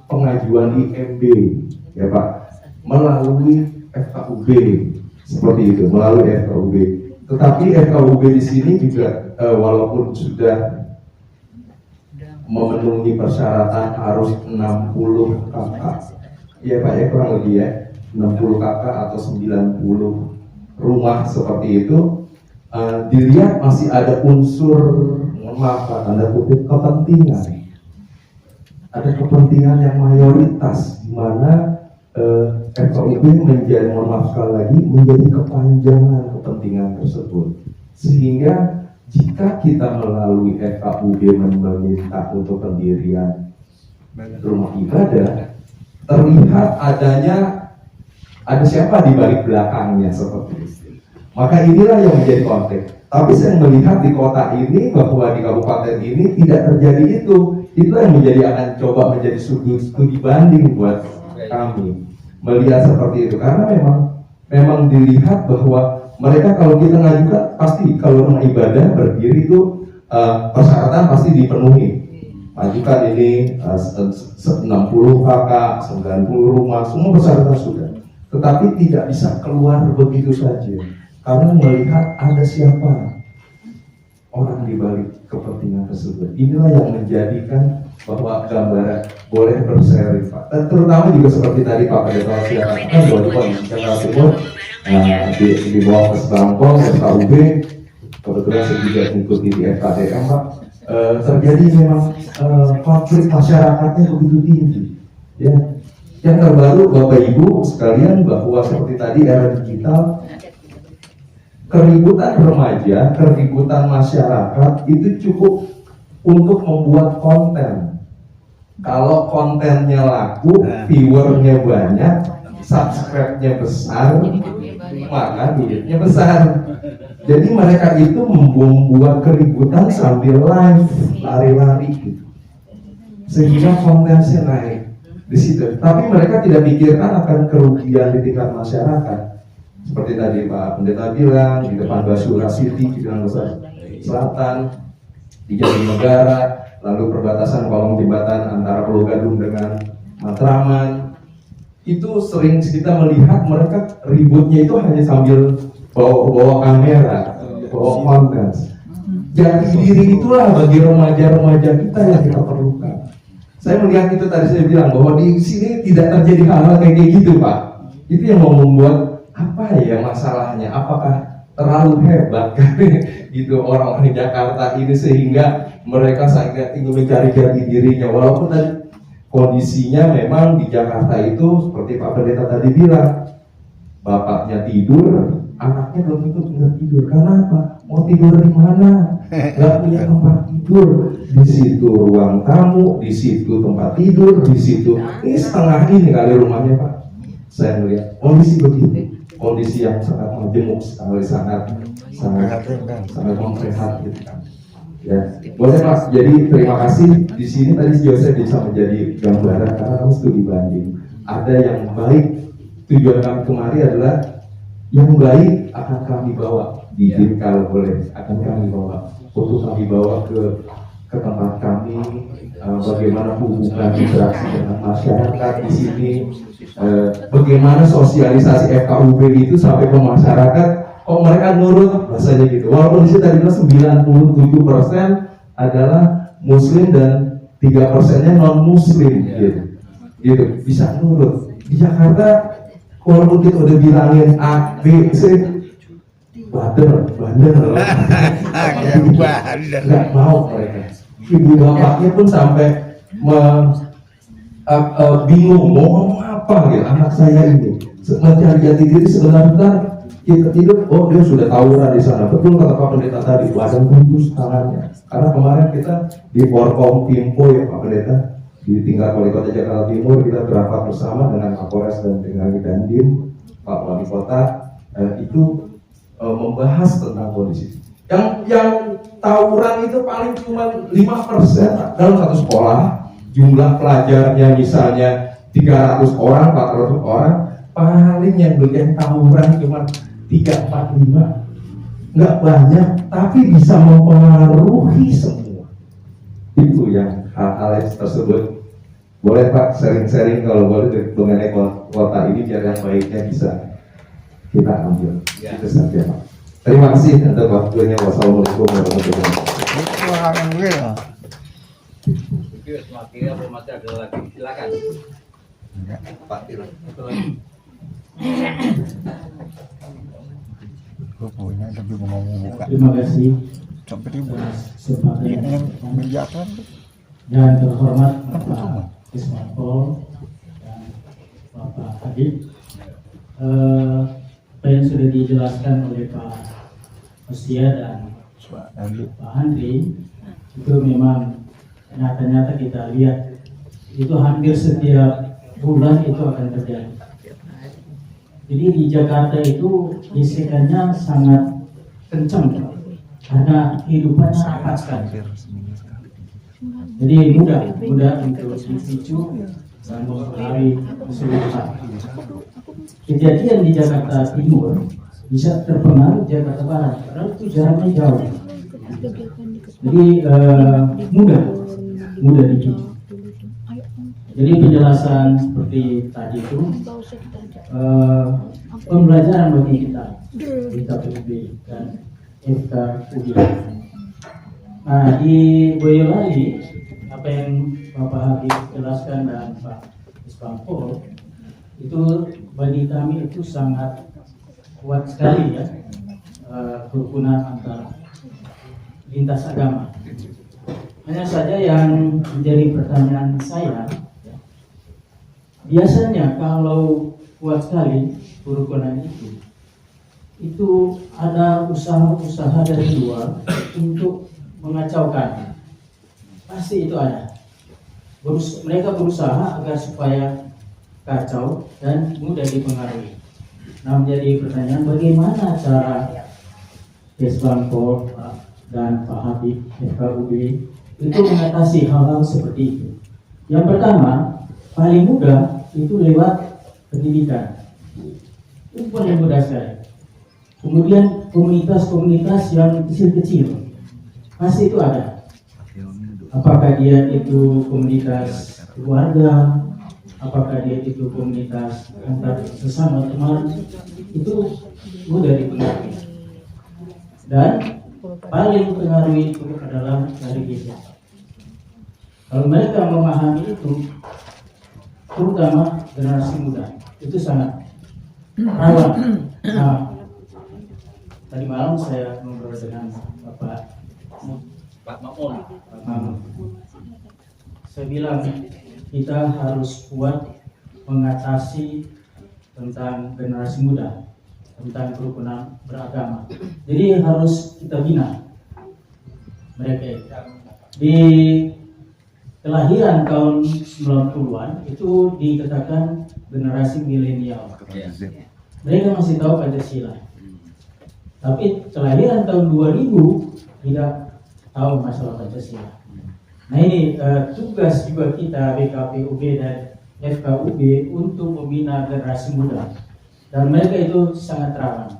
pengajuan IMB ya Pak melalui FKUB seperti itu, melalui FKUB. Tetapi FKUB di sini juga walaupun sudah memenuhi persyaratan harus 60 KK ya Pak ya, kurang lebih ya 60 KK atau 90 rumah seperti itu, dilihat masih ada unsur tanda kutip kepentingan. Ada kepentingan yang mayoritas di mana FKUB menjadi, mohon maaf sekali lagi, menjadi kepanjangan kepentingan tersebut. Sehingga jika kita melalui FKUB meminta untuk pendirian rumah ibadah, terlihat ada siapa di balik belakangnya seperti itu. Maka inilah yang menjadi konteks. Tapi saya melihat di kota ini bahwa di kabupaten ini tidak terjadi itu. Itu yang akan coba menjadi studi banding buat kami melihat seperti itu. Karena memang dilihat bahwa mereka kalau kita ngajukan pasti kalau rumah ibadah berdiri itu persyaratan pasti dipenuhi. Majukan ini 60 KK, 90 rumah, semua persyaratan sudah. Tetapi tidak bisa keluar begitu saja. Karena melihat ada siapa orang di balik kepentingan tersebut. Inilah yang menjadikan bahwa gambaran boleh berseri Pak. Dan terutama juga seperti tadi Pak Pendeta sudah katakan bahwa di Jakarta Timur di bawah Kesbangpol, FKUB, kebetulan saya juga mengikuti di FKDM Pak, terjadi memang konflik masyarakatnya begitu tinggi. Ya. Yang terbaru Bapak Ibu sekalian bahwa seperti tadi era digital, keributan remaja, keributan masyarakat itu cukup untuk membuat konten. Kalau kontennya laku, viewernya banyak, subscribe-nya besar, maka duitnya besar. Jadi mereka itu membuat keributan sambil live, lari-lari gitu. Sehingga kontennya naik di situ. Tapi mereka tidak pikirkan akan kerugian di tingkat masyarakat. Seperti tadi Pak Pendeta bilang, di depan Basura City, di Jalan Besar Selatan, di Jatinegara, lalu perbatasan kolong jembatan antara Pulau Gadung dengan Matraman, itu sering kita melihat mereka ributnya itu hanya sambil bawa kamera, bawa konten. Jati diri itulah bagi remaja-remaja kita yang kita perlukan. Saya melihat itu tadi saya bilang bahwa di sini tidak terjadi hal-hal kayak gitu Pak. Itu yang mau membuat apa ya masalahnya? Apakah terlalu hebat kan gitu orang-orang di Jakarta ini sehingga mereka sangat ingin mencari jati dirinya, walaupun tadi kondisinya memang di Jakarta itu seperti Pak Pendeta tadi bilang, bapaknya tidur, anaknya belum tentu bisa tidur. Karena apa? Mau tidur di mana? Gak punya tempat tidur. Di situ ruang tamu, di situ tempat tidur, di situ ini setengah ini kali rumahnya Pak. Saya melihat kondisi begitu. Kondisi yang sangat majemuk sekali, sangat memprihatinkan. Ya, boleh Pak. Jadi terima kasih. Di sini tadi Joseph bisa menjadi gambaran karena kamu studi banding. Ada yang baik. Tujuan kami kemari adalah yang baik akan kami bawa di kalau boleh akan kami bawa untuk kami bawa ke tempat kami. Bagaimana hubungan interaksi dengan masyarakat di sini. Bagaimana sosialisasi FKUB itu sampai ke masyarakat, kok mereka nurut rasanya gitu. Walaupun di sini tadi 97% adalah Muslim dan 3%-nya non Muslim gitu. Bisa nurut. Di Jakarta walaupun kita udah bilangin A, B, C, bandel, nggak mau mereka. Ibu bapaknya pun sampai bingung mau ngomong apa gitu anak saya ini. Mencari jati diri sebenarnya kita tidur, oh dia sudah tawuran di sana. Betul kata Pak Pendeta tadi, badan kudus tangannya. Karena kemarin kita di Forkom Timpo ya Pak Pendeta, di tingkat Wali Kota Jakarta Timur kita berapat bersama dengan Kapolres dan dengan Dandim, Pak Wali Kota, itu membahas tentang kondisi. Yang tawuran itu paling cuma 5% dalam satu sekolah. Jumlah pelajarnya misalnya 300 orang, 400 orang, paling yang tawuran cuma 3, 4, 5, nggak banyak, tapi bisa mempengaruhi semua. Itu yang hal-hal tersebut. Boleh Pak sharing-sharing kalau boleh mengenai kota ini biar yang baiknya bisa kita ambil. Itu saja Pak. Terima kasih untuk waktunya. Wassalamualaikum warahmatullahi wabarakatuh. Masih ada lagi, silakan. Pak Tiro. Gue punya tapi mau buka. Terima kasih Sampai ribu. kesempatan Yang menjakan. dan terhormat Bapak Ismail dan Bapak Habib. Apa yang sudah dijelaskan oleh Pak Hostia dan Pak Andri itu memang nyata-nyata kita lihat itu hampir setiap bulan itu akan terjadi. Jadi di Jakarta itu gesekannya sangat kencang karena kehidupannya rapat sekali. Jadi mudah untuk dipicu dan mempengaruhi keseluruhan. Kejadian di Jakarta Timur bisa terpengaruh Jakarta Barat, karena itu jaraknya jauh. Jadi mudah dipicu. Jadi penjelasan seperti tadi itu pembelajaran bagi kita di KPUB dan FKUB. Nah di Boyolali apa yang Bapak Habib jelaskan dan Pak Isbangpol itu bagi kami itu sangat kuat sekali ya, kerukunan antar lintas agama. Hanya saja yang menjadi pertanyaan saya, biasanya kalau kuat sekali kerukunan itu ada usaha-usaha dari luar untuk mengacaukan. Pasti itu ada. Mereka berusaha agar supaya kacau dan mudah dipengaruhi. Nah menjadi pertanyaan, bagaimana cara Kesbangpol dan Pak Habib FKUB itu mengatasi hal-hal seperti itu? Yang pertama, paling mudah itu lewat pendidikan. Itu paling mudah sekali. Kemudian komunitas-komunitas yang kecil-kecil, pasti itu ada. Apakah dia itu komunitas keluarga, apakah dia itu komunitas antar sesama teman, itu mudah dipengaruhi. Dan paling mempengaruhi itu adalah dari kita. Kalau mereka memahami itu, terutama generasi muda, itu sangat rawan. Nah, tadi malam saya ngobrol dengan Pak Mamun. Saya bilang kita harus kuat mengatasi tentang generasi muda, tentang kerukunan beragama. Jadi harus kita bina mereka. Di kelahiran tahun 90-an itu dikatakan generasi milenial. Mereka masih tahu Pancasila. Tapi kelahiran tahun 2000 tidak tahu masalah Pancasila. Nah ini tugas juga kita BKPUB dan FKUB untuk membina generasi muda. Dan mereka itu sangat rawan.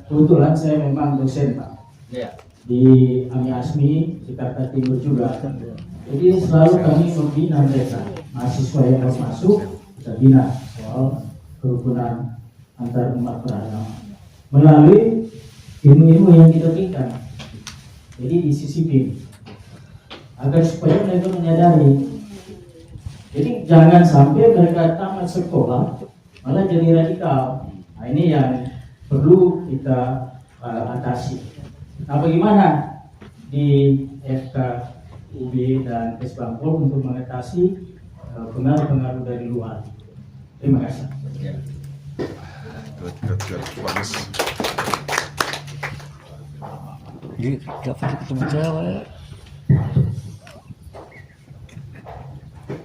Kebetulan saya memang dosen Pak di AMI ASMI Jakarta Timur juga. Jadi selalu kami membina mereka, mahasiswa yang mau masuk kita bina soal kerukunan antar umat beragama melalui ilmu-ilmu yang kita berikan. Jadi disisipin agar supaya mereka menyadari Jadi jangan sampai mereka tamat sekolah malah jadi radikal. Nah ini yang perlu kita atasi. Nah bagaimana di FKUB dan Kesbangpol untuk mengatasi pengaruh-pengaruh dari luar? Terima kasih. Bagus. Jadi dapat ketemu cewek.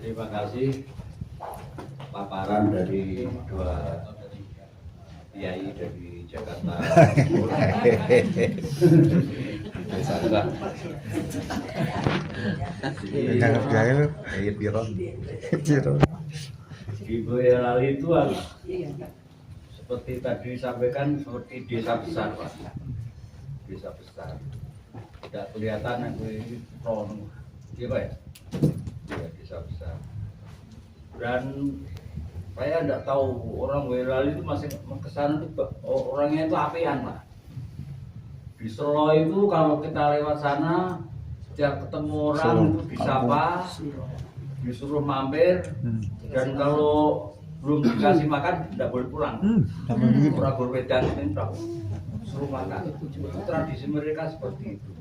Terima kasih paparan dari dua kiai dari Jakarta. Jangan biaya lu, kayak biro. Di Boyolali itu seperti tadi disampaikan seperti desa besar Pak. Desa besar. Tidak kelihatan yang krono. Iya Pak ya? Ya, desa besar. Dan saya tidak tahu orang Boyolali itu masih kesana itu orangnya itu apian Pak. Di Solo itu kalau kita lewat sana setiap ketemu orang itu disapa, disuruh mampir, dan kalau belum dikasih makan tidak boleh pulang. Orang berwedan ini tidak suruh makan. Tradisi mereka seperti itu.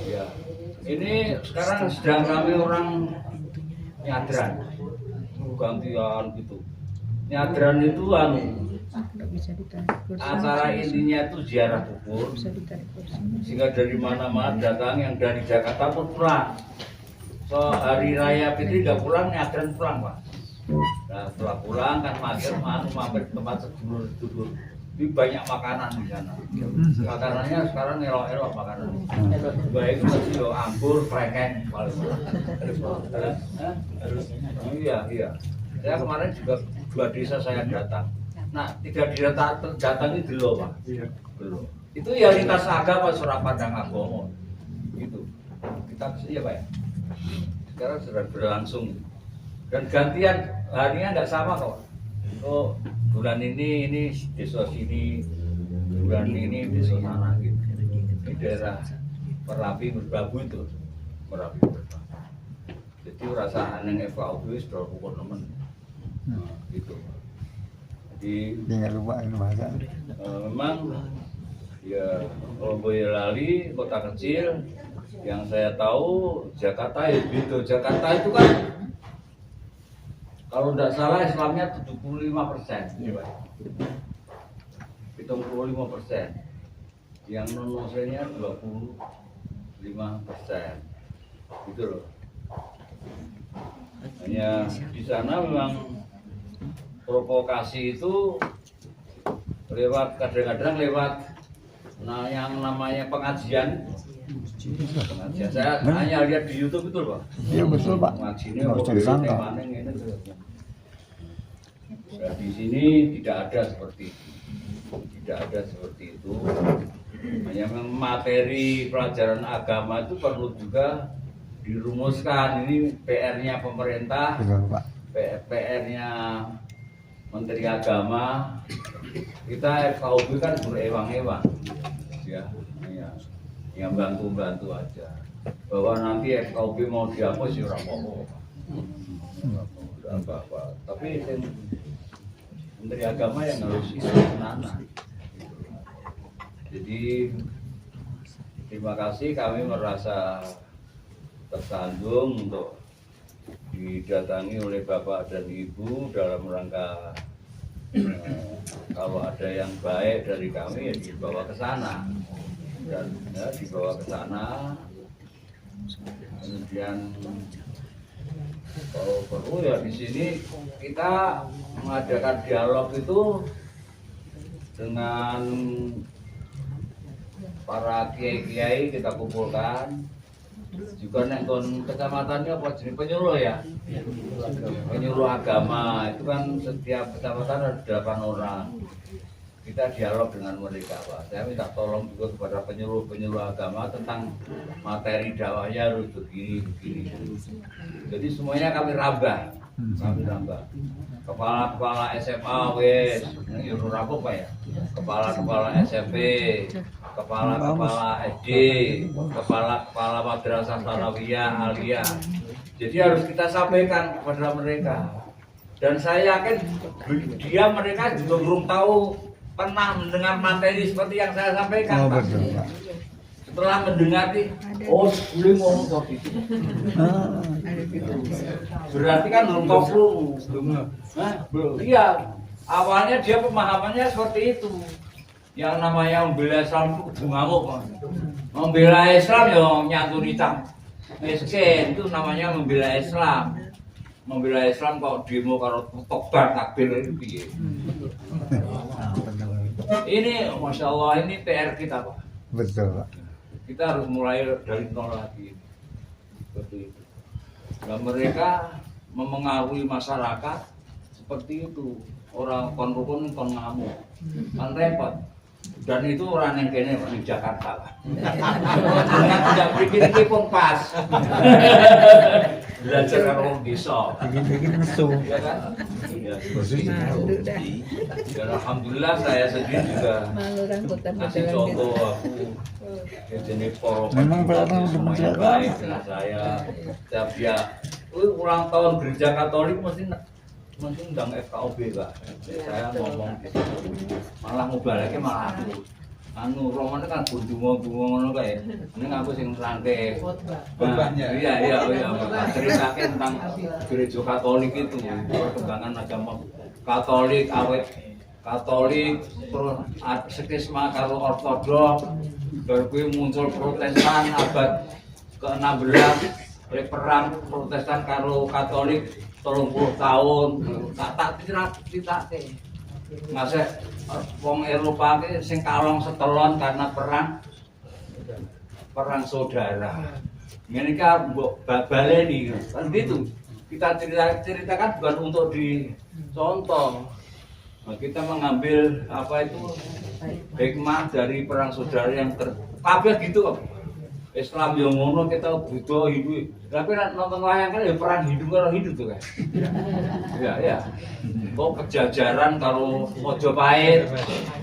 Ya, ini sekarang sedang ramai orang nyadran, gantian gitu. Nyadran itu acara intinya itu ziarah kubur, sehingga dari mana-mana datang, yang dari Jakarta pun pulang. So hari raya Fitri nggak pulang, nyadran pulang Pak. Nah setelah pulang kan mampir ke tempat sedulur-sedulur. Ini banyak makanan di sana. Makanannya sekarang elok-elok makanan. Baik itu anggur, kreken, Iya. Saya kemarin juga 2 desa saya datang. Nah 3 desa datang itu belum Pak. Belum. Itu ya lintas agama, surah pandang agama. Gitu. Kita iya Pak ya. Sekarang sudah berlangsung. Dan gantian harinya nggak sama kok. Oh bulan ini desa sini, bulan ini desa sana gitu. Ini daerah Merapi Merbabu itu, Merapi Merbabu. Jadi rasa aneh FKUB sudah pukul nemen, gitu. Jadi Jangan lupa ini bahasa. Memang ya Boyolali kota kecil, yang saya tahu Jakarta ya gitu. Jakarta itu kan kalau tidak salah Islamnya 75%, 75%. Yang non Muslimnya 25%, gitu loh. Hanya di sana memang provokasi itu lewat kadang-kadang lewat yang namanya pengajian. Saya hanya lihat di YouTube betul Pak. Iya betul Pak. Ngajinya Disangka. Nah, di sini tidak ada seperti itu. Tidak ada seperti itu. Hanya materi pelajaran agama itu perlu juga dirumuskan. Ini PR-nya pemerintah, PR-nya Menteri Agama. Kita FKUB kan berewang-ewang, ya, yang bantu-bantu aja. Bahwa nanti FKUB mau dihapus ya apa-apa. Tapi Menteri Agama yang harus nana. Jadi terima kasih, kami merasa tersandung untuk didatangi oleh Bapak dan Ibu dalam rangka kalau ada yang baik dari kami ya dibawa ke sana dan ya, dibawa ke sana. Kemudian kalau perlu ya di sini kita mengadakan dialog itu dengan para kiai-kiai, kita kumpulkan juga nengkon kecamatannya apa jenis penyuluh ya, penyuluh agama itu kan setiap kecamatan ada 8 orang. Kita dialog dengan mereka Pak. Saya minta tolong juga kepada penyuluh agama tentang materi dakwahnya harus begini. Jadi semuanya kami rambah. Kami tambah. Kepala-kepala SMA wis, ini apa Pak ya? Kepala-kepala SMP, kepala-kepala SD, kepala-kepala madrasah sanawiyah, aliyah. Jadi harus kita sampaikan kepada mereka. Dan saya yakin mereka juga belum tahu pernah mendengar materi seperti yang saya sampaikan. Pak. Setelah mendengar oh boleh ngomong seperti itu. Berarti kan belum tahu belum. Iya, awalnya dia pemahamannya seperti itu. Yang namanya membela Islam itu ngamuk. Membela Islam ya nyantuni cam. Miskin itu namanya membela Islam. Membela Islam kok demo karo tobar takbir itu piye. Ini Masya Allah ini PR kita Pak. Betul Pak. Kita harus mulai dari nol lagi. Seperti itu. Dan mereka memengaruhi masyarakat seperti itu. Orang kon rukun kon ngamuk. Kan repot. Dan itu orang yang kayaknya di Jakarta Pak. Tidak bikin pun pas. Belajar orang desa. Bikin nesu. Ya kan? Ya, dan alhamdulillah saya sendiri juga kasih contoh aku jenis poro memang pernah baik dengan saya. Setiap dia ulang tahun gereja Katolik mesti undang FKOB Pak. Saya ngomong gitu. Malah mubalake malah aku. Anu romane kan bunga-bunga ngono kae. Ning aku sing rangke. Iya. Ceritake tentang gereja Katolik itu, perkembangan agama Katolik awet Katolik terus skisma karo Ortodoks. Baru kuwi muncul Protestan abad ke-16, perang Protestan karo Katolik 30 tahun. Tak critake. Masih wong Eropa ki sing kalong setelon karena perang saudara. Ngene iki mbok baleni kan gitu. Kita ceritakan bukan untuk dicontoh. Nah, kita mengambil apa itu hikmah dari perang saudara yang kabeh gitu kok. Islam yang ngono kita Buddha Hindu. Tapi nonton wayang kan ya perang Hindu karo Hindu tuh kan. Iya. Kok kejajaran karo Majapahit.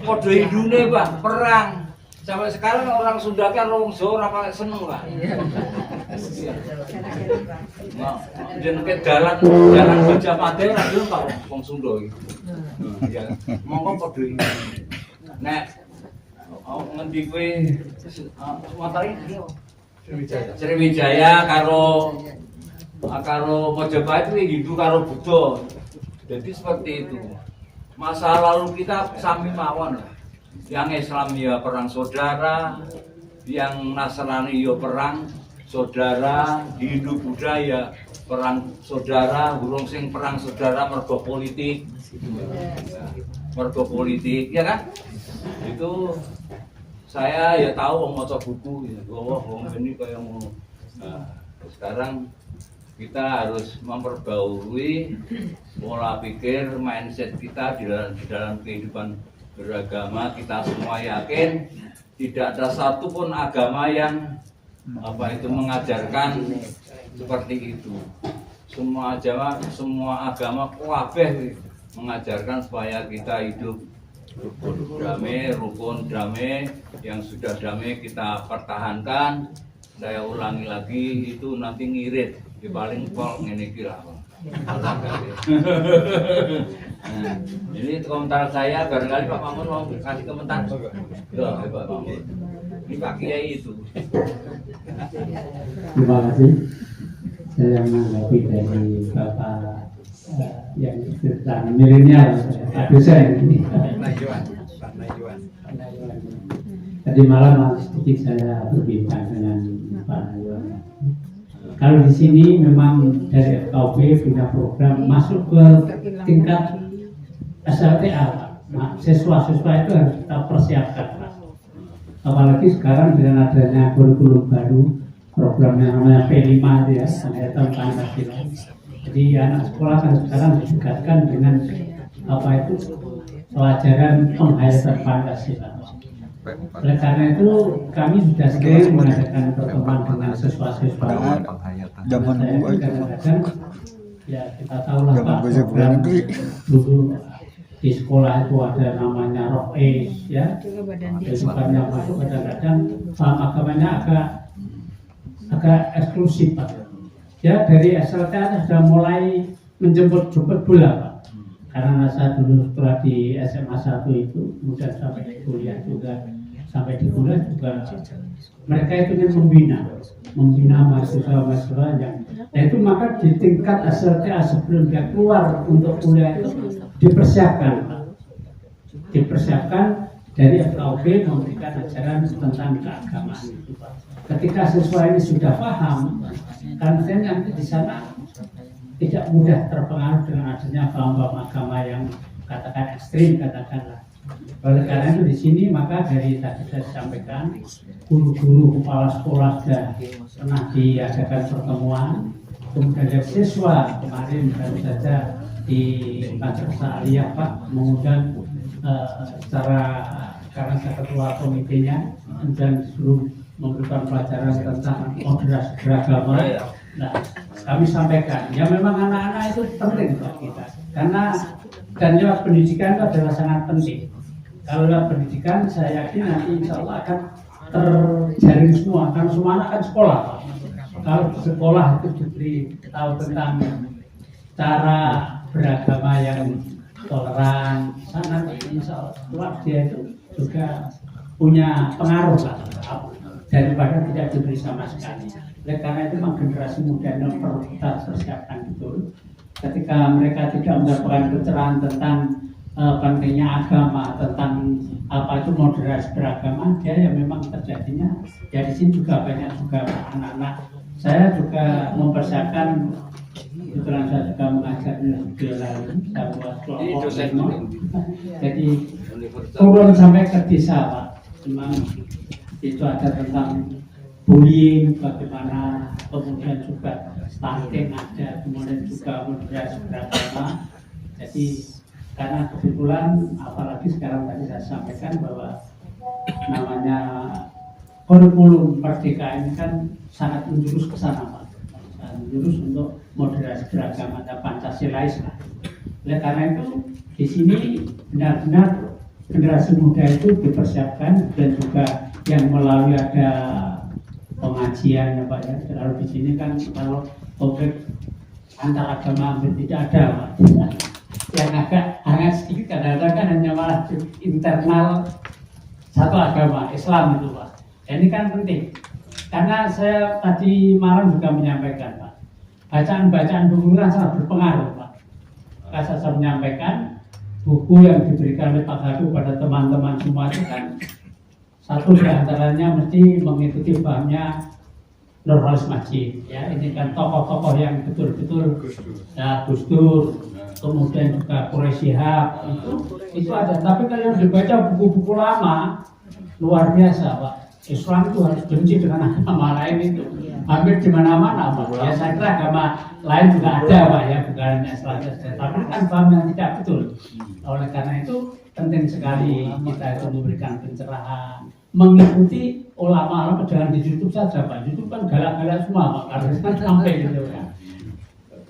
Padha Hindune, Pak, perang. Sampai sekarang orang Sunda kan wong Jawa ora seneng, Pak. Nah, jenenge dalan Majapahit ora gelem Pak wong Sunda iki. Iya. Monggo padha iki. Nek ngendi kowe materi Sriwijaya karo Majapahit kuwi Hindu karo Buddha. Jadi seperti itu. Masa lalu kita sami mawon. Yang Islam ya perang saudara, yang Nasrani ya perang saudara, Hindu Buddha ya perang saudara, burung sing perang saudara mergo politik. Mergo politik, ya kan? Itu saya ya tahu wong maca buku ya, wong ini kayak ngono. Nah, sekarang kita harus memperbaharui pola pikir, mindset kita di dalam kehidupan beragama. Kita semua yakin tidak ada satupun agama yang mengajarkan seperti itu. Semua agama kabeh mengajarkan supaya kita hidup rukun damai, yang sudah damai kita pertahankan. Saya ulangi lagi, itu nanti ngirit di paling pol ngene iki lah. Ini komentar saya, barangkali Pak Mamun mau kasih komentar. Pak Mamun. Ini Pak Kiai itu. Terima kasih. Saya menanggapi dari Bapak yang tentang milenial, dosen ini. Tadi malam sedikit saya berbincang dengan Pak Nayon. Kalau di sini memang dari FKB punya program masuk ke tingkat SLTA. Nah, siswa-siswa itu harus kita persiapkan. Apalagi sekarang dengan adanya kurikulum baru, program yang namanya P5 ya, Penghayatan Pancasila. Jadi anak sekolah kan sekarang didekatkan dengan pelajaran penghayatan Pancasila. Oleh karena itu kami sudah sering mengadakan pertemuan dengan siswa-siswa. Zaman Kadang-kadang Ya kita tahu lah Zaman Pak, gue sebulan negeri. dulu di sekolah itu ada namanya Rois ya, itu kan yang masuk kadang-kadang paham agamanya agak eksklusif Pak. Ya dari SLT sudah mulai menjemput bola Pak. Karena saya dulu setelah di SMA 1 itu, kemudian sampai di kuliah juga, sampai di kuliah juga mereka itu ingin membina mahasiswa-mahasiswa yang, nah itu maka di tingkat SLTA sebelum dia keluar untuk kuliah itu dipersiapkan dari FKUB memberikan ajaran tentang keagamaan itu Pak. Ketika siswa ini sudah paham, kan nanti di sana tidak mudah terpengaruh dengan adanya paham-paham agama yang katakan ekstrim katakanlah. Oleh karena itu di sini maka dari tadi saya sampaikan guru-guru kepala sekolah sudah pernah diadakan pertemuan, kemudian dari siswa kemarin baru saja di Madrasah Aliyah Pak mengundang secara karena saya ketua komitenya dan disuruh memberikan pelajaran tentang moderasi beragama. Nah, kami sampaikan, ya memang anak-anak itu penting buat kita, karena dan lewat pendidikan itu adalah sangat penting. Kalau lewat pendidikan, saya yakin nanti insya Allah akan terjaring semua, karena semua anak kan sekolah. Kalau di sekolah itu diberi tahu tentang cara beragama yang toleran, sangat insya Allah keluar dia itu juga punya pengaruh lah, daripada tidak diberi sama sekali. Oleh karena itu memang generasi muda yang perlu kita persiapkan betul. Ketika mereka tidak mendapatkan pencerahan tentang pentingnya agama, tentang apa itu moderasi beragama, dia yang memang terjadinya. Ya di sini juga banyak juga anak-anak. Saya juga mempersiapkan, kebetulan saya juga mengajar di lalu, saya buat kelompok. Jadi turun sampai ke desa Pak. Memang itu ada tentang bullying, bagaimana, kemudian juga stunting ada, kemudian juga moderasi beragama. Jadi karena kebetulan apalagi sekarang tadi saya sampaikan bahwa namanya kurikulum Merdeka ini kan sangat menjurus ke sana Pak, sangat menjurus untuk moderasi beragama dan Pancasilais lah. Oleh karena itu di sini benar-benar generasi muda itu dipersiapkan dan juga yang melalui ada pengajian ya Pak ya. Kalau di sini kan kalau konflik antar agama hampir tidak ada Pak. Yang agak hangat sedikit kadang-kadang kan hanya malah internal satu agama Islam itu Pak. Ini kan penting karena saya tadi malam juga menyampaikan Pak, bacaan-bacaan buku kan sangat berpengaruh Pak. Saya menyampaikan buku yang diberikan oleh Pak Hadu pada teman-teman semua itu kan satu di antaranya mesti mengikuti pahamnya Nurholis Majid ya. Ini kan tokoh-tokoh yang betul-betul ya, Gus Dur, kemudian juga Quraisy Shihab itu ada. Tapi kalau yang dibaca buku-buku lama luar biasa Pak. Islam itu harus benci dengan agama lain itu hampir di mana-mana Pak. Ya saya kira agama lain juga ada Pak ya, bukan hanya Islam saja. Tapi kan paham yang tidak betul. Oleh karena itu penting sekali kita itu memberikan pencerahan, mengikuti ulama-ulama, jangan di YouTube saja Pak. YouTube kan galak-galak semua Pak, harus sampai gitu ya.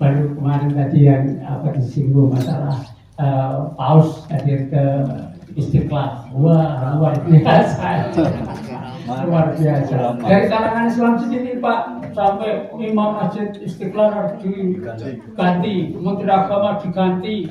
Baru kemarin tadi yang disinggung masalah paus hadir ke Istiqlal, wah luar biasa, luar biasa. Dari kalangan Islam sendiri Pak, sampai imam masjid Istiqlal harus diganti, menteri agama diganti,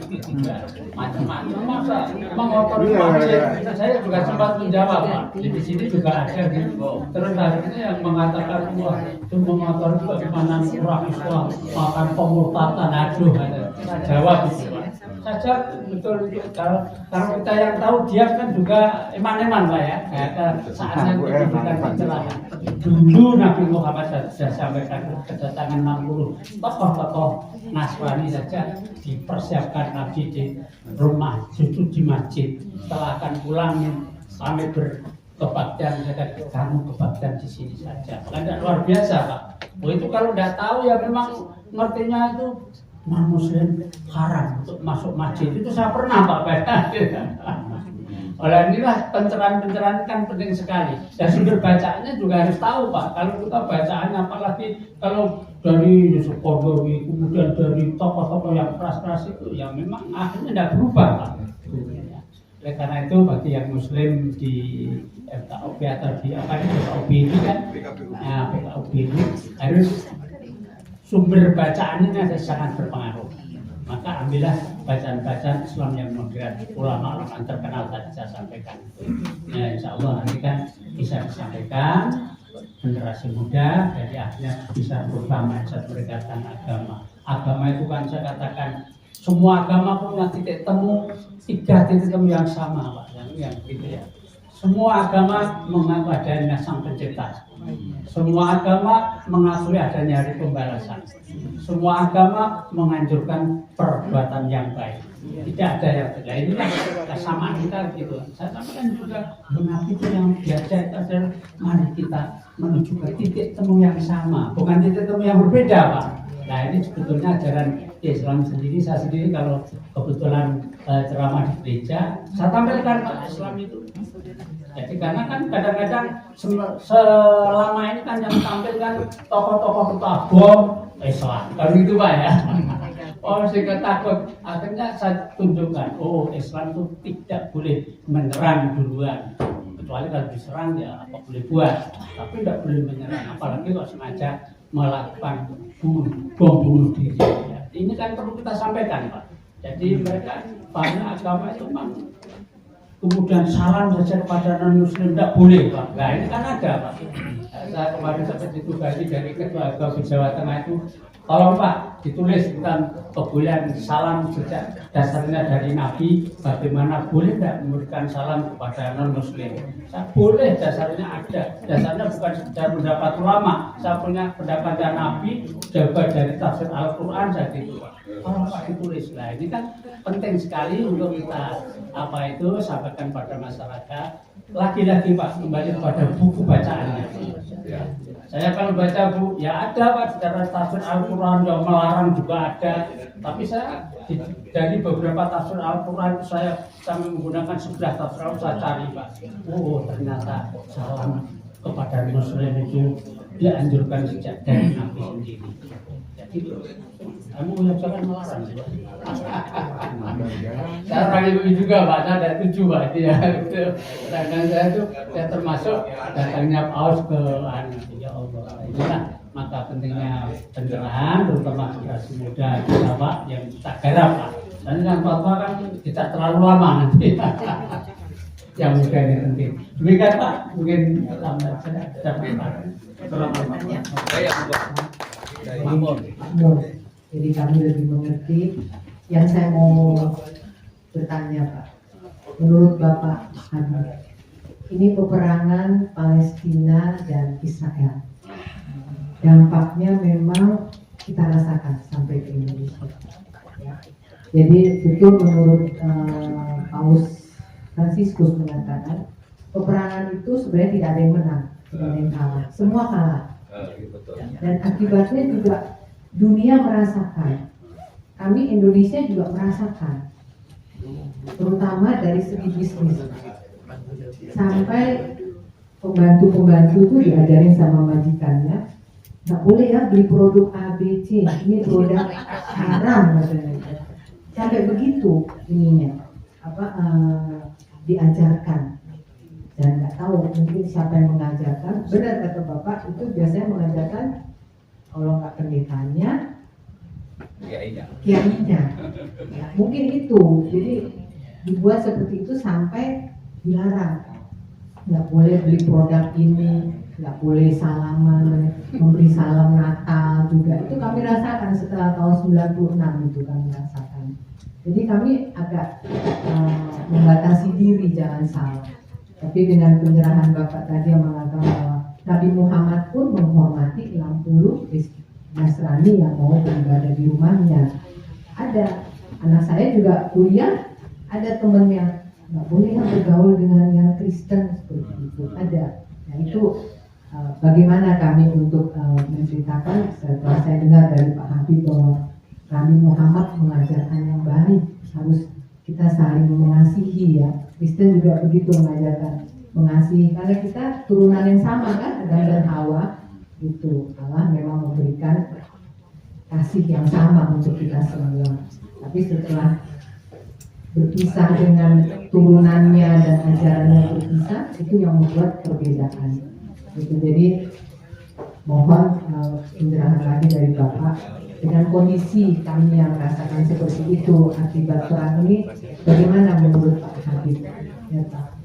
macam-macam. Masa mengotori masjid? Saya juga sempat menjawab Pak. Di sini juga ada gitu. Terus akhirnya yang mengatakan wah itu mengotori bagaimana orang Islam makan pemurtatan, aduh. Saya jawab itu Pak. Saja betul kalau kita yang tahu dia kan juga eman-eman Pak ya. Saatnya kita berikan pencerahan. Dulu Nabi Muhammad sudah sampaikan kedatangan 60 tokoh-tokoh Nasrani saja dipersiapkan Nabi di rumah, justru di masjid. Setelah akan pulang kami berkebaktian, kamu kebaktian di sini saja. Kan luar biasa Pak. Itu kalau tidak tahu ya memang ngertinya itu non muslim haram untuk masuk masjid. Itu saya pernah Pak. Oleh inilah pencerahan-pencerahan kan penting sekali. Dan sumber bacaannya juga harus tahu Pak. Kalau kita bacaannya apalagi kalau dari Sukodowi, kemudian dari tokoh-tokoh yang keras-keras itu, yang memang akhirnya tidak berubah Pak. Oleh karena itu bagi yang Muslim di FKUB atau di apa ini FKUB ini kan, FKUB ini harus sumber bacaannya sangat berpengaruh. Maka ambillah bacaan-bacaan Islam yang modern, ulama-ulama terkenal tadi saya sampaikan. Ya, insya Allah nanti kan bisa disampaikan generasi muda, jadi akhirnya bisa berubah mindset mereka tentang agama. Agama itu kan saya katakan semua agama punya titik temu, 3 titik temu yang sama Pak, yang gitu ya. Semua agama mengaku adanya Sang Pencipta. Semua agama mengakui adanya hari pembalasan. Semua agama menganjurkan perbuatan yang baik. Tidak ada yang tidak. Inilah kesamaan kita gitu. Saya sampaikan juga mengaku itu yang diajak adalah mari kita menuju ke titik temu yang sama, bukan titik temu yang berbeda Pak. Nah ini sebetulnya ajaran Islam sendiri. Saya sendiri kalau kebetulan ceramah di gereja, saya tampilkan Pak Islam itu. Jadi karena kan kadang-kadang selama ini kan yang tampil kan tokoh-tokoh ketua bom Islam, kalau gitu Pak ya. Oh sehingga takut, akhirnya saya tunjukkan, oh Islam itu tidak boleh menyerang duluan, kecuali kalau diserang ya apa boleh buat, tapi tidak boleh menyerang, apalagi kalau sengaja melakukan bom bunuh diri. Ya. Ini kan perlu kita sampaikan Pak. Jadi mereka banyak agama itu memang kemudian salam saja kepada non muslim tidak boleh Pak. Nah ini kan ada Pak. Saya kemarin sempat ditugasi dari Ketua Agama Jawa Tengah itu, tolong Pak ditulis tentang kebolehan salam sejak dasarnya dari Nabi, bagaimana boleh tidak memberikan salam kepada non muslim. Saya boleh, dasarnya ada, dasarnya bukan sekedar pendapat ulama, saya punya pendapat dari Nabi, jawaban dari tafsir Al-Quran saya gitu Pak. Tolong Pak ditulis. Nah ini kan penting sekali untuk kita sampaikan pada masyarakat. Lagi-lagi Pak, kembali kepada buku bacaannya. Saya kalau baca buku, ya ada Pak secara tafsir Al-Quran yang melarang juga ada. Tapi saya dari beberapa tafsir Al-Quran saya menggunakan 11 tafsir saya cari Pak. Oh ternyata salam kepada muslim itu dianjurkan sejak dari Nabi sendiri. Jadi kamu jangan melarang. Saya orang ibu juga Pak, saya ada 7 Pak ya. Dan saya itu saya termasuk datangnya Paus ke ya Allah. Inilah maka pentingnya pencerahan terutama generasi muda kita Pak yang tak garap Pak. Dan yang fatwa kan tidak terlalu lama nanti. Yang muda ini penting. Demikian Pak, mungkin lambat saya dapat Pak. Jadi kami lebih mengerti. Yang saya mau bertanya Pak, menurut Bapak Habib, ini peperangan Palestina dan Israel, dampaknya memang kita rasakan sampai ke Indonesia. Ya. Jadi betul menurut Paus Fransiskus mengatakan peperangan itu sebenarnya tidak ada yang menang, tidak ada yang kalah, semua kalah. Dan akibatnya juga dunia merasakan. Kami Indonesia juga merasakan, terutama dari segi bisnis. Sampai pembantu-pembantu itu diajarin sama majikannya, nggak boleh ya beli produk ABC, ini produk haram katanya. Sampai begitu ininya, diajarkan. Dan nggak tahu mungkin siapa yang mengajarkan. Benar kata Bapak, itu biasanya mengajarkan kalau nggak pendetanya, kiainya. Ya, mungkin itu. Jadi dibuat seperti itu sampai dilarang. Nggak boleh beli produk ini, nggak boleh salaman, memberi salam Natal juga. Itu kami rasakan setelah tahun 96 itu kami rasakan. Jadi kami agak membatasi diri jangan salah. Tapi dengan penyerahan Bapak tadi yang mengatakan bahwa Nabi Muhammad pun menghormati 60 Nasrani yang mau beribadah di rumahnya. Ada anak saya juga kuliah, ada temennya nggak boleh bergaul dengan yang Kristen seperti itu. Ada. Nah itu bagaimana kami untuk menceritakan? Setelah saya dengar dari Pak Habib bahwa Nabi Muhammad mengajarkan yang baik, harus kita saling mengasihi ya. Kristen juga begitu mengajarkan mengasihi, karena kita turunan yang sama kan, Adam dan Hawa itu. Allah memang memberikan kasih yang sama untuk kita semua. Tapi setelah berpisah dengan turunannya dan ajarannya berpisah, itu yang membuat perbedaan. Itu jadi mohon pencerahan lagi dari Bapak dengan kondisi kami yang rasakan seperti itu akibat perang ini, bagaimana menurut Pak Habib? Ya, Pak.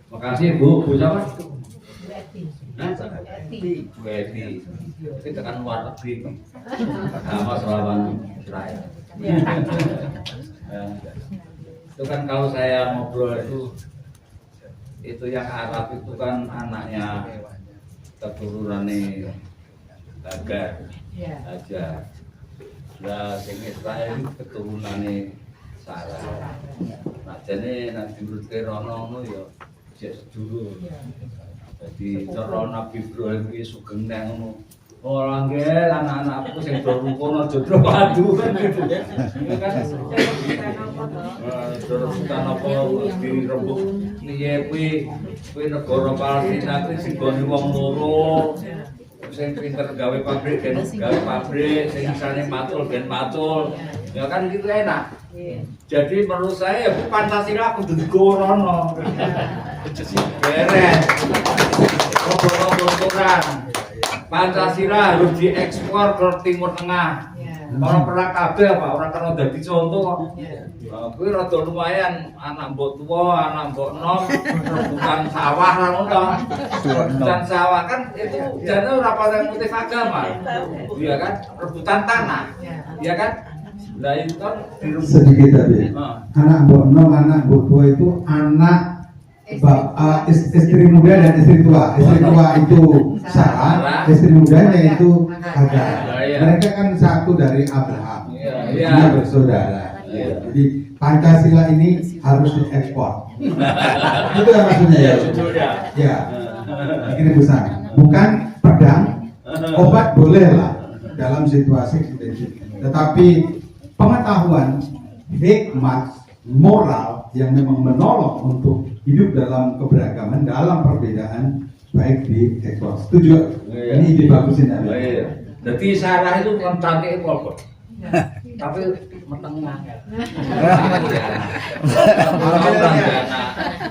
Makasih Bu siapa? Bu Eti. Kita kan luar negeri, sama lawan Israel. Itu kan kalau saya ngobrol itu yang Arab itu kan anaknya keturunan Hagar aja. Lah sing Israel itu keturunane Sarah. Nah jane nek diurutke rono ngono ya jek sedulur. Jadi cara Nabi Ibrahim iki sugeng nang ngono. Ora nggih anak-anakku sing do rukun aja do padu kan gitu. Ini kan rebutan apa dirembuk piye kuwi negara Palestina kuwi sing gone wong loro. Sing pinter gawe pabrik dan gawe pabrik, sing isane matul ben matul. Ya kan gitu enak. Jadi menurut saya Pancasila kudu digorono. Beres. Ngobrol-ngobrolan. Pancasila harus diekspor ke Timur Tengah. Orang pernah kabeh apa orang kena dadi contoh kok. Kuwi rada lumayan anak mbok tuwa, anak mbok enom, bukan sawah lah ngono. Bukan sawah kan itu jane ora paling motif agama. Iya kan? Rebutan tanah. Iya kan? Lah itu kan sedikit tadi. Anak mbok enom, anak mbok tuwa itu anak istri muda dan istri tua. Istri tua itu Sarah, istri mudanya itu Hagar. Mereka kan satu dari Abraham. Dia bersaudara. Jadi Pancasila ini harus diekspor. Itu yang maksudnya ya. Ya. Ini pesan. Bukan pedang, obat boleh lah dalam situasi seperti itu. Tetapi pengetahuan, hikmat, moral yang memang menolong untuk hidup dalam keberagaman, dalam perbedaan, baik di ekspor. Setuju? Ini ide bagusin ya. Jadi Sarah itu kan cantik kok. Tapi metengah.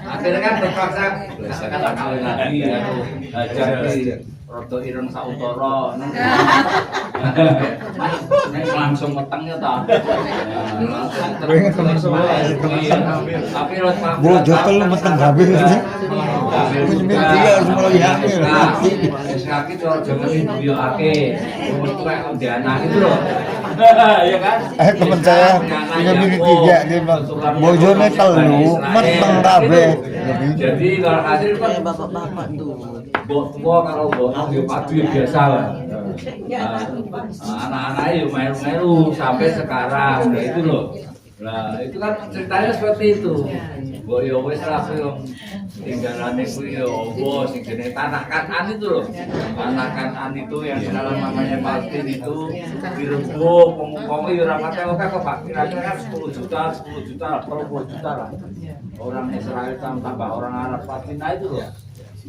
Akhirnya kan terpaksa kata kawin lagi jadi rodo ireng sautara. Nek langsung metengnya ta. Tapi lewat Bu jotel meteng gawe. Dia harus mulai hamil. Sakit kalau jangan dibiokake. Itu kayak anak itu loh. Ya kan? Temen saya punya bini 3 dia bilang bojone telu meteng kabeh. Jadi kalau hasil kan bapak-bapak tuh. Mbok tua kalau mbok yo padu ya biasa lah. Anak-anak yo melu-melu sampai sekarang. Nah itu loh. Nah, itu kan ceritanya seperti itu. Mbok yo wis ra koyo tinggalane kuwi yo opo sing jenenge tanah Kanan itu loh. Tanah Kanan itu yang sekarang namanya Palestina itu dirembuk, wong yo ora pate oke kok Pak. Kira-kira kan 10 juta, 20 juta lah. Orang Israel tambah orang Arab Palestina itu loh.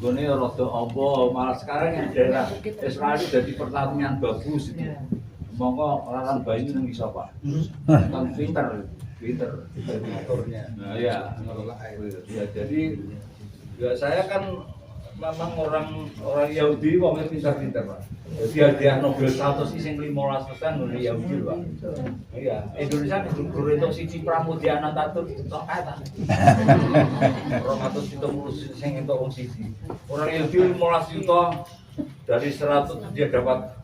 Gone yo rada opo, malah sekarang yang daerah Israel itu jadi pertanian bagus itu. Monggo orang bayi nang iso Pak. Kan pinter motornya. Nah, ya. Ya, jadi ya saya kan memang orang Yahudi wongnya pinter-pinter Pak. Jadi hadiah Nobel 100 sing 15% oleh Yahudi Pak. Iya, Indonesia guru itu siji Pramudiana Tatur tok kata. 270 sing entuk wong siji. Orang Yahudi 15 juta dari 100 dia dapat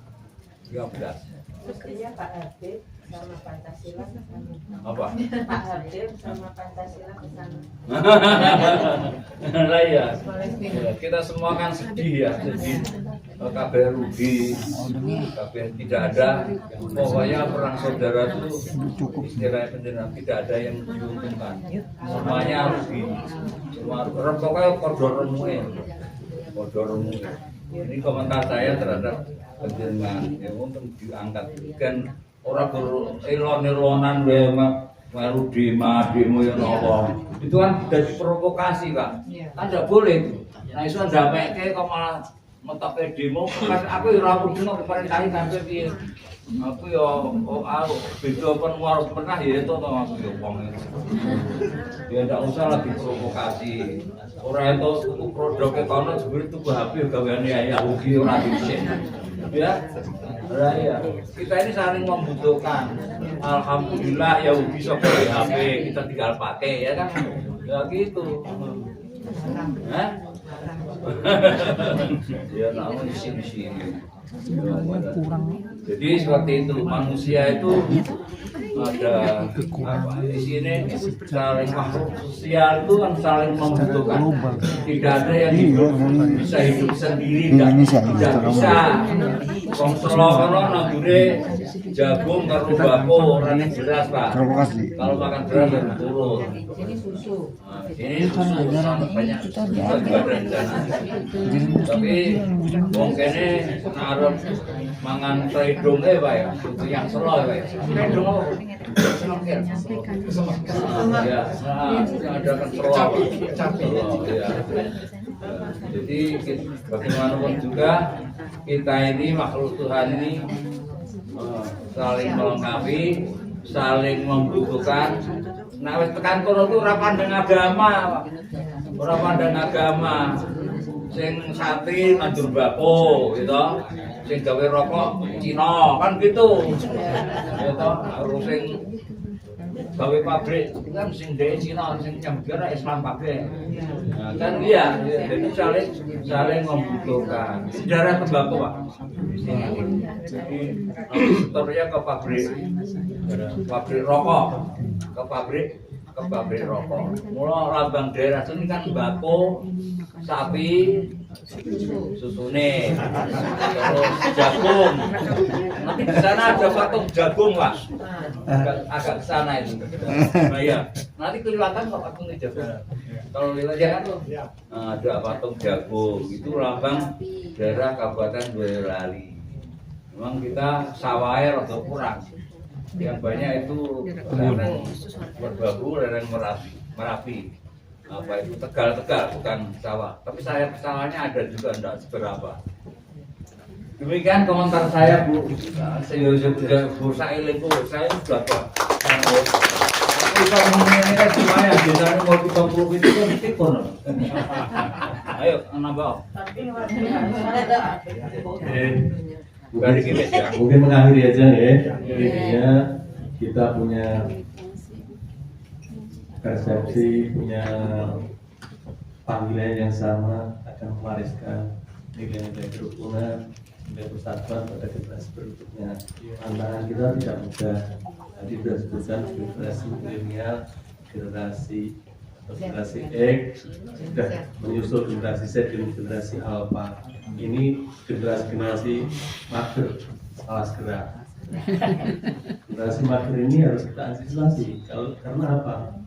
15. Mestinya Pak Habib sama Pancasila kesana. Apa? Pak Habib sama Pancasila kesana. Lah ya. Kita semua kan sedih ya, sedih. Kabeh rugi, kabeh tidak ada. Pokoknya perang saudara itu istilahnya penjelasan tidak ada yang diuntungkan. Semuanya rugi. Semua pokoknya kodor remue. Ini komentar saya terhadap penjenengan yang untuk diangkat kan orang berelon-elonan wae baru demo yang apa itu kan jadi provokasi Pak, kan tidak boleh itu. Nah itu ada PK kok malah metake demo, pas aku ya ora demo kemarin kali sampai piye. Aku ya beda penwar pernah ya itu toh aku ya wong itu. Ya ndak usah lagi provokasi. Ora itu produknya kono sebenarnya tuku HP gaweane Yahudi ora dhisik. Ya. Ora ya. Kita ini saling membutuhkan. Alhamdulillah Yahudi sok HP kita tinggal pakai ya kan. Ya gitu. Hah? Ya namun di sini. Jadi seperti itu, manusia itu ada apa di sini saling makhluk sosial itu kan saling membutuhkan. Tidak ada yang bisa hidup sendiri, tidak bisa. Konselo kalau nabure jagung karo bako orang beras Pak. Kalau makan beras harus turun. Ini susu. Ini susu banyak tapi wong kene arep mangan tridong Pak ya, yang selo Pak ya. Tridong apa? Ya, ada kan selo. Ya. Jadi bagaimanapun juga kita ini makhluk Tuhan ini saling melengkapi, saling membutuhkan. Nah, wis tekan kono tuh ora pandang agama, ora pandang agama. Sing santri nandur bako, gitu. Sing gawe rokok Cina, kan gitu. Gitu, harus sing gawe pabrik kan sing dari Cina, sing negara Islam pakai. Nah, kan iya, jadi saling membutuhkan. Sejarah tembakau Pak. Seterusnya ke pabrik rokok, ke pabrik rokok. Mulai lambang daerah sini kan tembakau, sapi, susune, terus jagung. Nanti di sana ada patung jagung Pak. Agak ke sana itu. Nah ya, nanti kelihatan kok patung jagung. Kalau lihat kan ada patung jagung, itu lambang daerah Kabupaten Boyolali. Memang kita sawahnya rada kurang. Yang banyak itu lereng Merbabu, lereng Merapi. Apa itu Tegal bukan sawah. Tapi sawahnya ada juga enggak seberapa. Demikian komentar saya Bu. Saya bursa ilmu saya sudah Pak. Kita mengenai semuanya biasanya mau 30 itu kan tikon. Ayo nambah. Mungkin mengakhiri aja ya. Intinya kita punya persepsi, punya panggilan yang sama akan mewariskan nilai-nilai kerukunan, nilai persatuan pada generasi berikutnya. Tantangan kita tidak mudah. Tadi sudah disebutkan generasi milenial, generasi X, sudah menyusul generasi Z dan generasi Alpha. Ini generasi mager, malas gerak. Generasi mager ini harus kita antisipasi. Karena apa?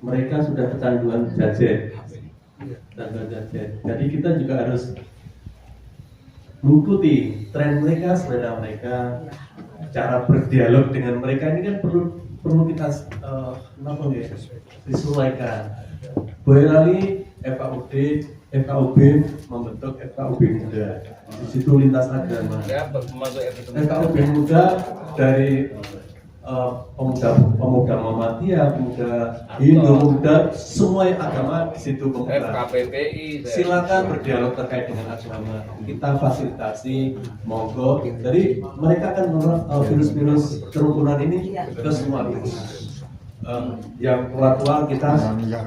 Mereka sudah kecanduan gadget. Jadi kita juga harus mengikuti tren mereka, selera mereka, cara berdialog dengan mereka ini kan perlu kita disesuaikan. Boyolali FKUB membentuk FKUB Muda. Di situ lintas agama. FKUB Muda dari pemuda Muhammadiyah, pemuda Hindu, pemuda semua agama di situ FKPPI. Silakan berdialog terkait dengan agama. Kita fasilitasi, monggo. Jadi mereka akan virus-virus kerukunan ini ke semua virus. Yang tua kita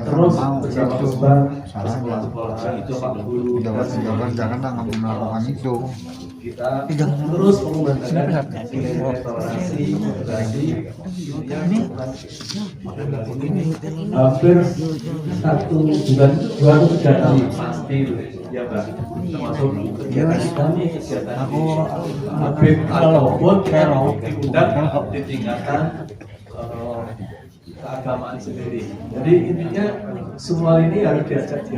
terus bersama sekolah itu Pak Guru jangan melakukan itu. Kita terus mengembangkan restorasi, hampir 2 atau 3 kali pasti ya Pak, termasuk kegiatan kami, kegiatan Habib ataupun diundang ditingkatkan keagamaan sendiri. Jadi intinya semua ini harus diajak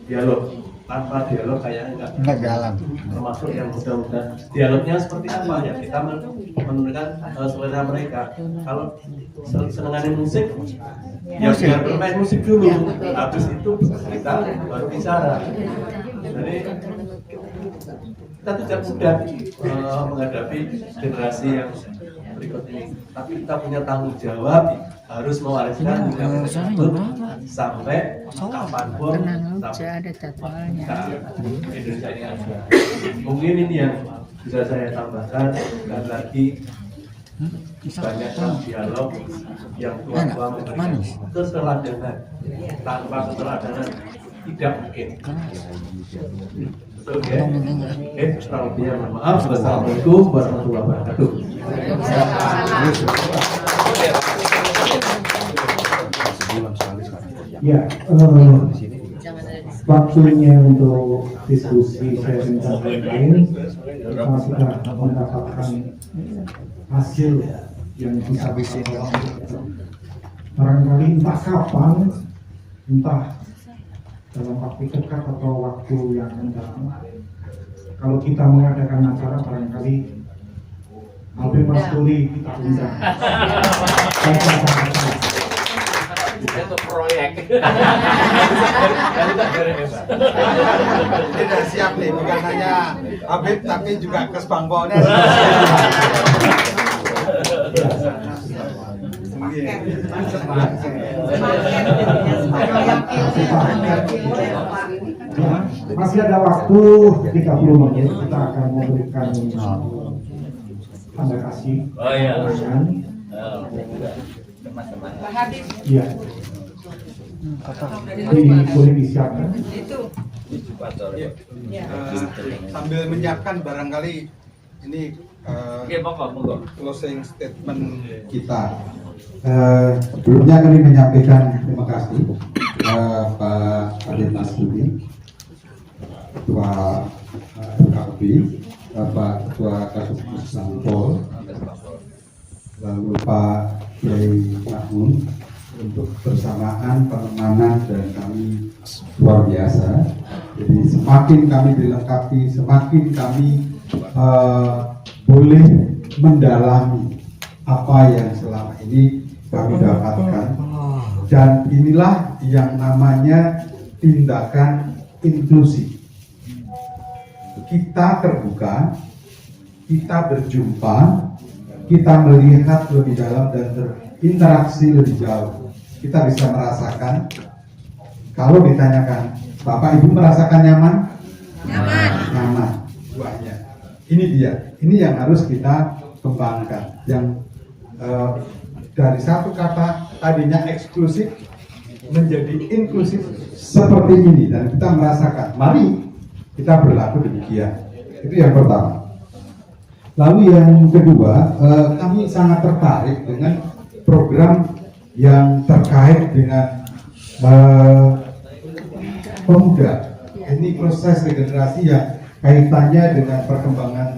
dialog. tanpa dialog kayaknya nggak jalan. termasuk yang mudah-mudahan dialognya seperti apa ya, kita menunjukkan selera mereka. Kalau senengannya musik ya biar bermain musik dulu, habis itu kita baru bicara. Jadi kita tidak mudah menghadapi generasi yang berikut ini, tapi kita punya tanggung jawab harus mewariskan sampai kapanpun Indonesia ini ada. Mungkin ini yang bisa saya tambahkan, dan lagi banyakkan dialog yang tua-tua memberikan keteladanan. Tanpa keteladanan tidak mungkin. Oke, lebihnya mohon maaf. Wassalamualaikum warahmatullahi wabarakatuh. Ya, waktunya untuk diskusi sharing dan lain-lain, kita sudah mendapatkan hasil yang bisa barangkali entah kapan, entah dalam waktu dekat atau waktu yang mendatang, kalau kita mengadakan acara barangkali Alvin Masturi kita undang. Itu proyek. Ini udah siap nih, bukan hanya Habib tapi juga kes Bangpolnya. Masih ada waktu 30 menit, kita akan memberikan tanda kasih. Oh iya. Iya. Boleh disiapkan. Sambil menyiapkan barangkali ini closing statement kita. Sebelumnya kami menyampaikan terima kasih Pak Habib Masturi, Ketua KKB, Pak Ketua Kasus Sampol, lalu Pak Kiai Mahmud untuk bersamaan penemanan dan kami luar biasa. Jadi semakin kami dilengkapi, semakin kami boleh mendalami apa yang selama ini kami dapatkan, dan inilah yang namanya tindakan inklusi. Kita terbuka, kita berjumpa, kita melihat lebih dalam dan berinteraksi lebih jauh. Kita bisa merasakan, kalau ditanyakan, Bapak Ibu merasakan nyaman? Nyaman. Buahnya. Ini dia, ini yang harus kita kembangkan. Yang dari satu kata tadinya eksklusif menjadi inklusif seperti ini, dan kita merasakan, mari kita berlaku demikian. Itu yang pertama. Lalu yang kedua, kami sangat tertarik dengan program yang terkait dengan pemuda. Ini proses regenerasi yang kaitannya dengan perkembangan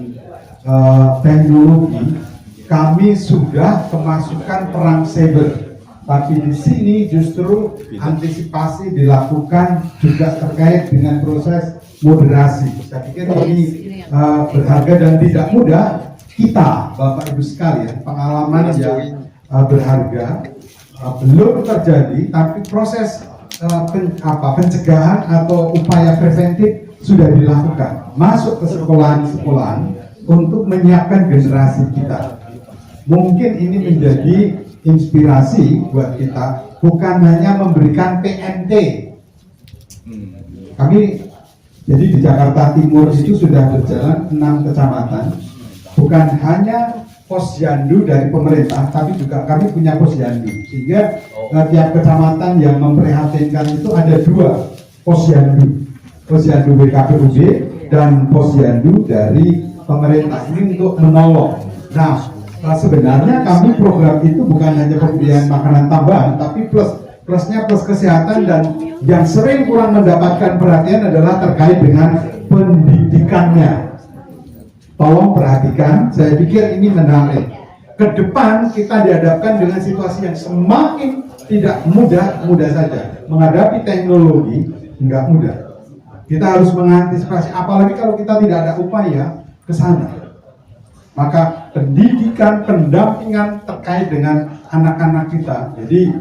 teknologi. Kami sudah kemasukan perang cyber, tapi di sini justru antisipasi dilakukan juga terkait dengan proses moderasi. Saya pikir ini berharga dan tidak mudah. Kita, Bapak Ibu sekalian, pengalaman yang berharga belum terjadi, tapi proses pencegahan atau upaya preventif sudah dilakukan. Masuk ke sekolahan-sekolahan untuk menyiapkan generasi kita. Mungkin ini menjadi inspirasi buat kita, bukan hanya memberikan PNT. Kami jadi di Jakarta Timur itu sudah berjalan 6 kecamatan, bukan hanya posyandu dari pemerintah, tapi juga kami punya posyandu, sehingga tiap kecamatan yang memprihatinkan itu ada 2 posyandu, posyandu BKPUB dan posyandu dari pemerintah ini untuk menolong. Nah, sebenarnya kami program itu bukan hanya pemberian makanan tambahan, tapi plusnya plus kesehatan, dan yang sering kurang mendapatkan perhatian adalah terkait dengan pendidikannya. Tolong perhatikan, saya pikir ini menarik. Ke depan kita dihadapkan dengan situasi yang semakin tidak mudah saja. Menghadapi teknologi nggak mudah. Kita harus mengantisipasi, apalagi kalau kita tidak ada upaya ke sana. Maka pendidikan, pendampingan terkait dengan anak-anak kita. Jadi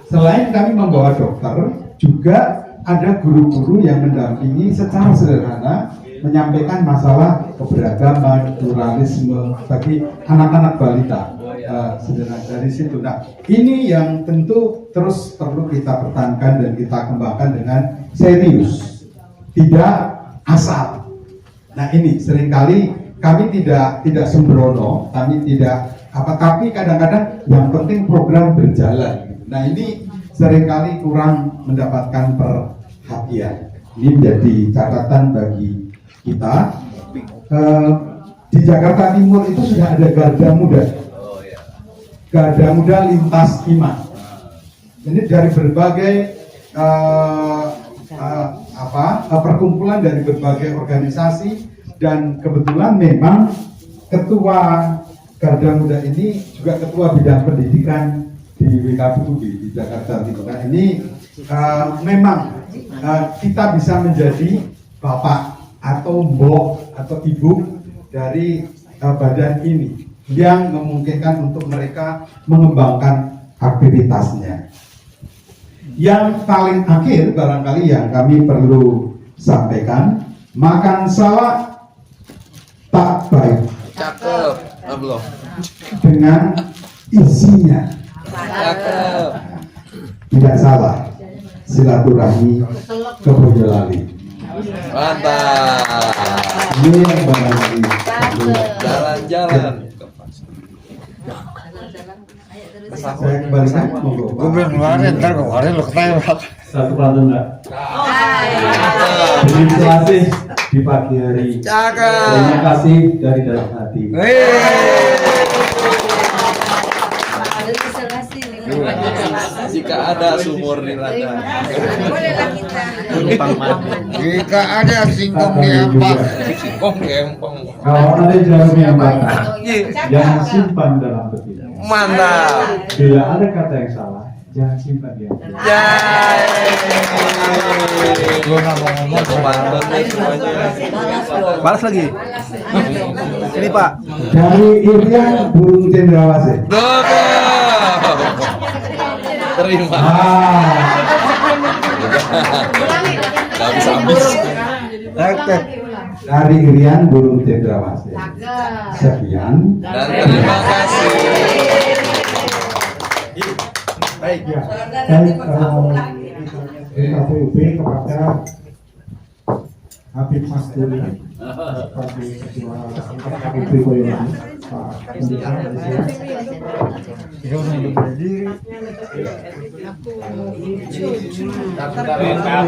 selain kami membawa dokter, juga ada guru-guru yang mendampingi secara sederhana menyampaikan masalah keberagaman, pluralisme bagi anak-anak balita. Sederhana dari situ. Nah, ini yang tentu terus perlu kita pertahankan dan kita kembangkan dengan serius, tidak asal. Nah, ini seringkali kami tidak sembrono, kami tidak tapi kadang-kadang yang penting program berjalan. Nah, ini seringkali kurang mendapatkan perhatian. Ini menjadi catatan bagi kita. Di Jakarta Timur itu sudah ada Garda Muda. Garda Muda Lintas Iman. Ini dari berbagai perkumpulan dari berbagai organisasi, dan kebetulan memang ketua Garda Muda ini juga ketua bidang pendidikan di WKBUB di Jakarta Timur. Nah, ini memang kita bisa menjadi bapak atau mbok atau ibu dari badan ini yang memungkinkan untuk mereka mengembangkan aktivitasnya. Yang paling akhir barangkali yang kami perlu sampaikan, makan salak tak baik. Cakep. Belum. Dengan isinya. Cakep. Tidak salah. Silaturahmi ke Boyolali. Mantap. Ini yang barangkali Jalan-jalan. saya kembalikan. Gue belum ngeluarin, ntar gue ngeluarin lo ketembak. Satu pantun Mbak. Terima kasih di pagi hari. Cakep. Terima kasih dari dalam hati. Jika ada sumur di ladang. Jika ada singkong di empang. Singkong gempong. Kalau ada jarum yang patah, jangan simpan dalam betina. Mantap. Bila ada kata yang salah, jangan simpan di hati. Gue nggak mau ngomong. Balas lagi. Ini Pak. Dari Irian Burung Cendrawasih. Terima. Gak bisa habis. Dari Irian Burung Cendrawasih. Sekian. Dan terima kasih. Baik ya. Dari KPUB kepada Habib Mas Tuli sebagai ketua KPUB Boyolali, Pak Pendeta Malaysia. Dia udah berdiri.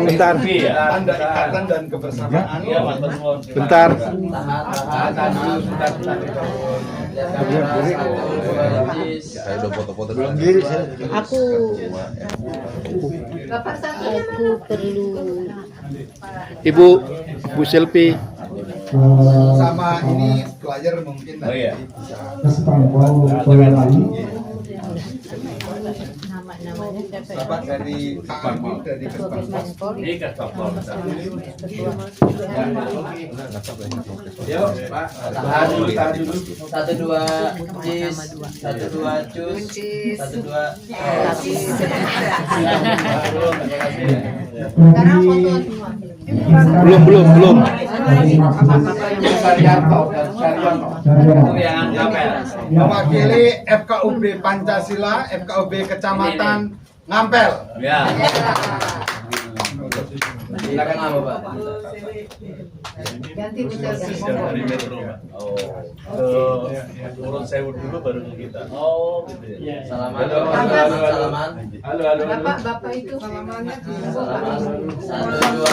Bentar. Tanda ikatan dan kebersamaan. Bentar. Saya udah foto-foto Belum diri saya. Aku perlu Ibu Selvi. Sama ini pelajar mungkin nanti. Kespangpol Boyolali. Bapak dari Pak dari Kespangpol. Ini Kespangpol. Yuk, Pak. Tahan dulu. 1 2 cheese, 1 2 cus, 1 2. Belum. Mewakili FKUB Pancasila, FKUB Kecamatan Ngampel. Ya. Silakan nama Pak. Ganti Dari Metro. Oh. Urut sewu dulu baru ke kita. Oh, gitu ya. Salaman. Salaman. Halo. Bapak itu salamannya. 1 2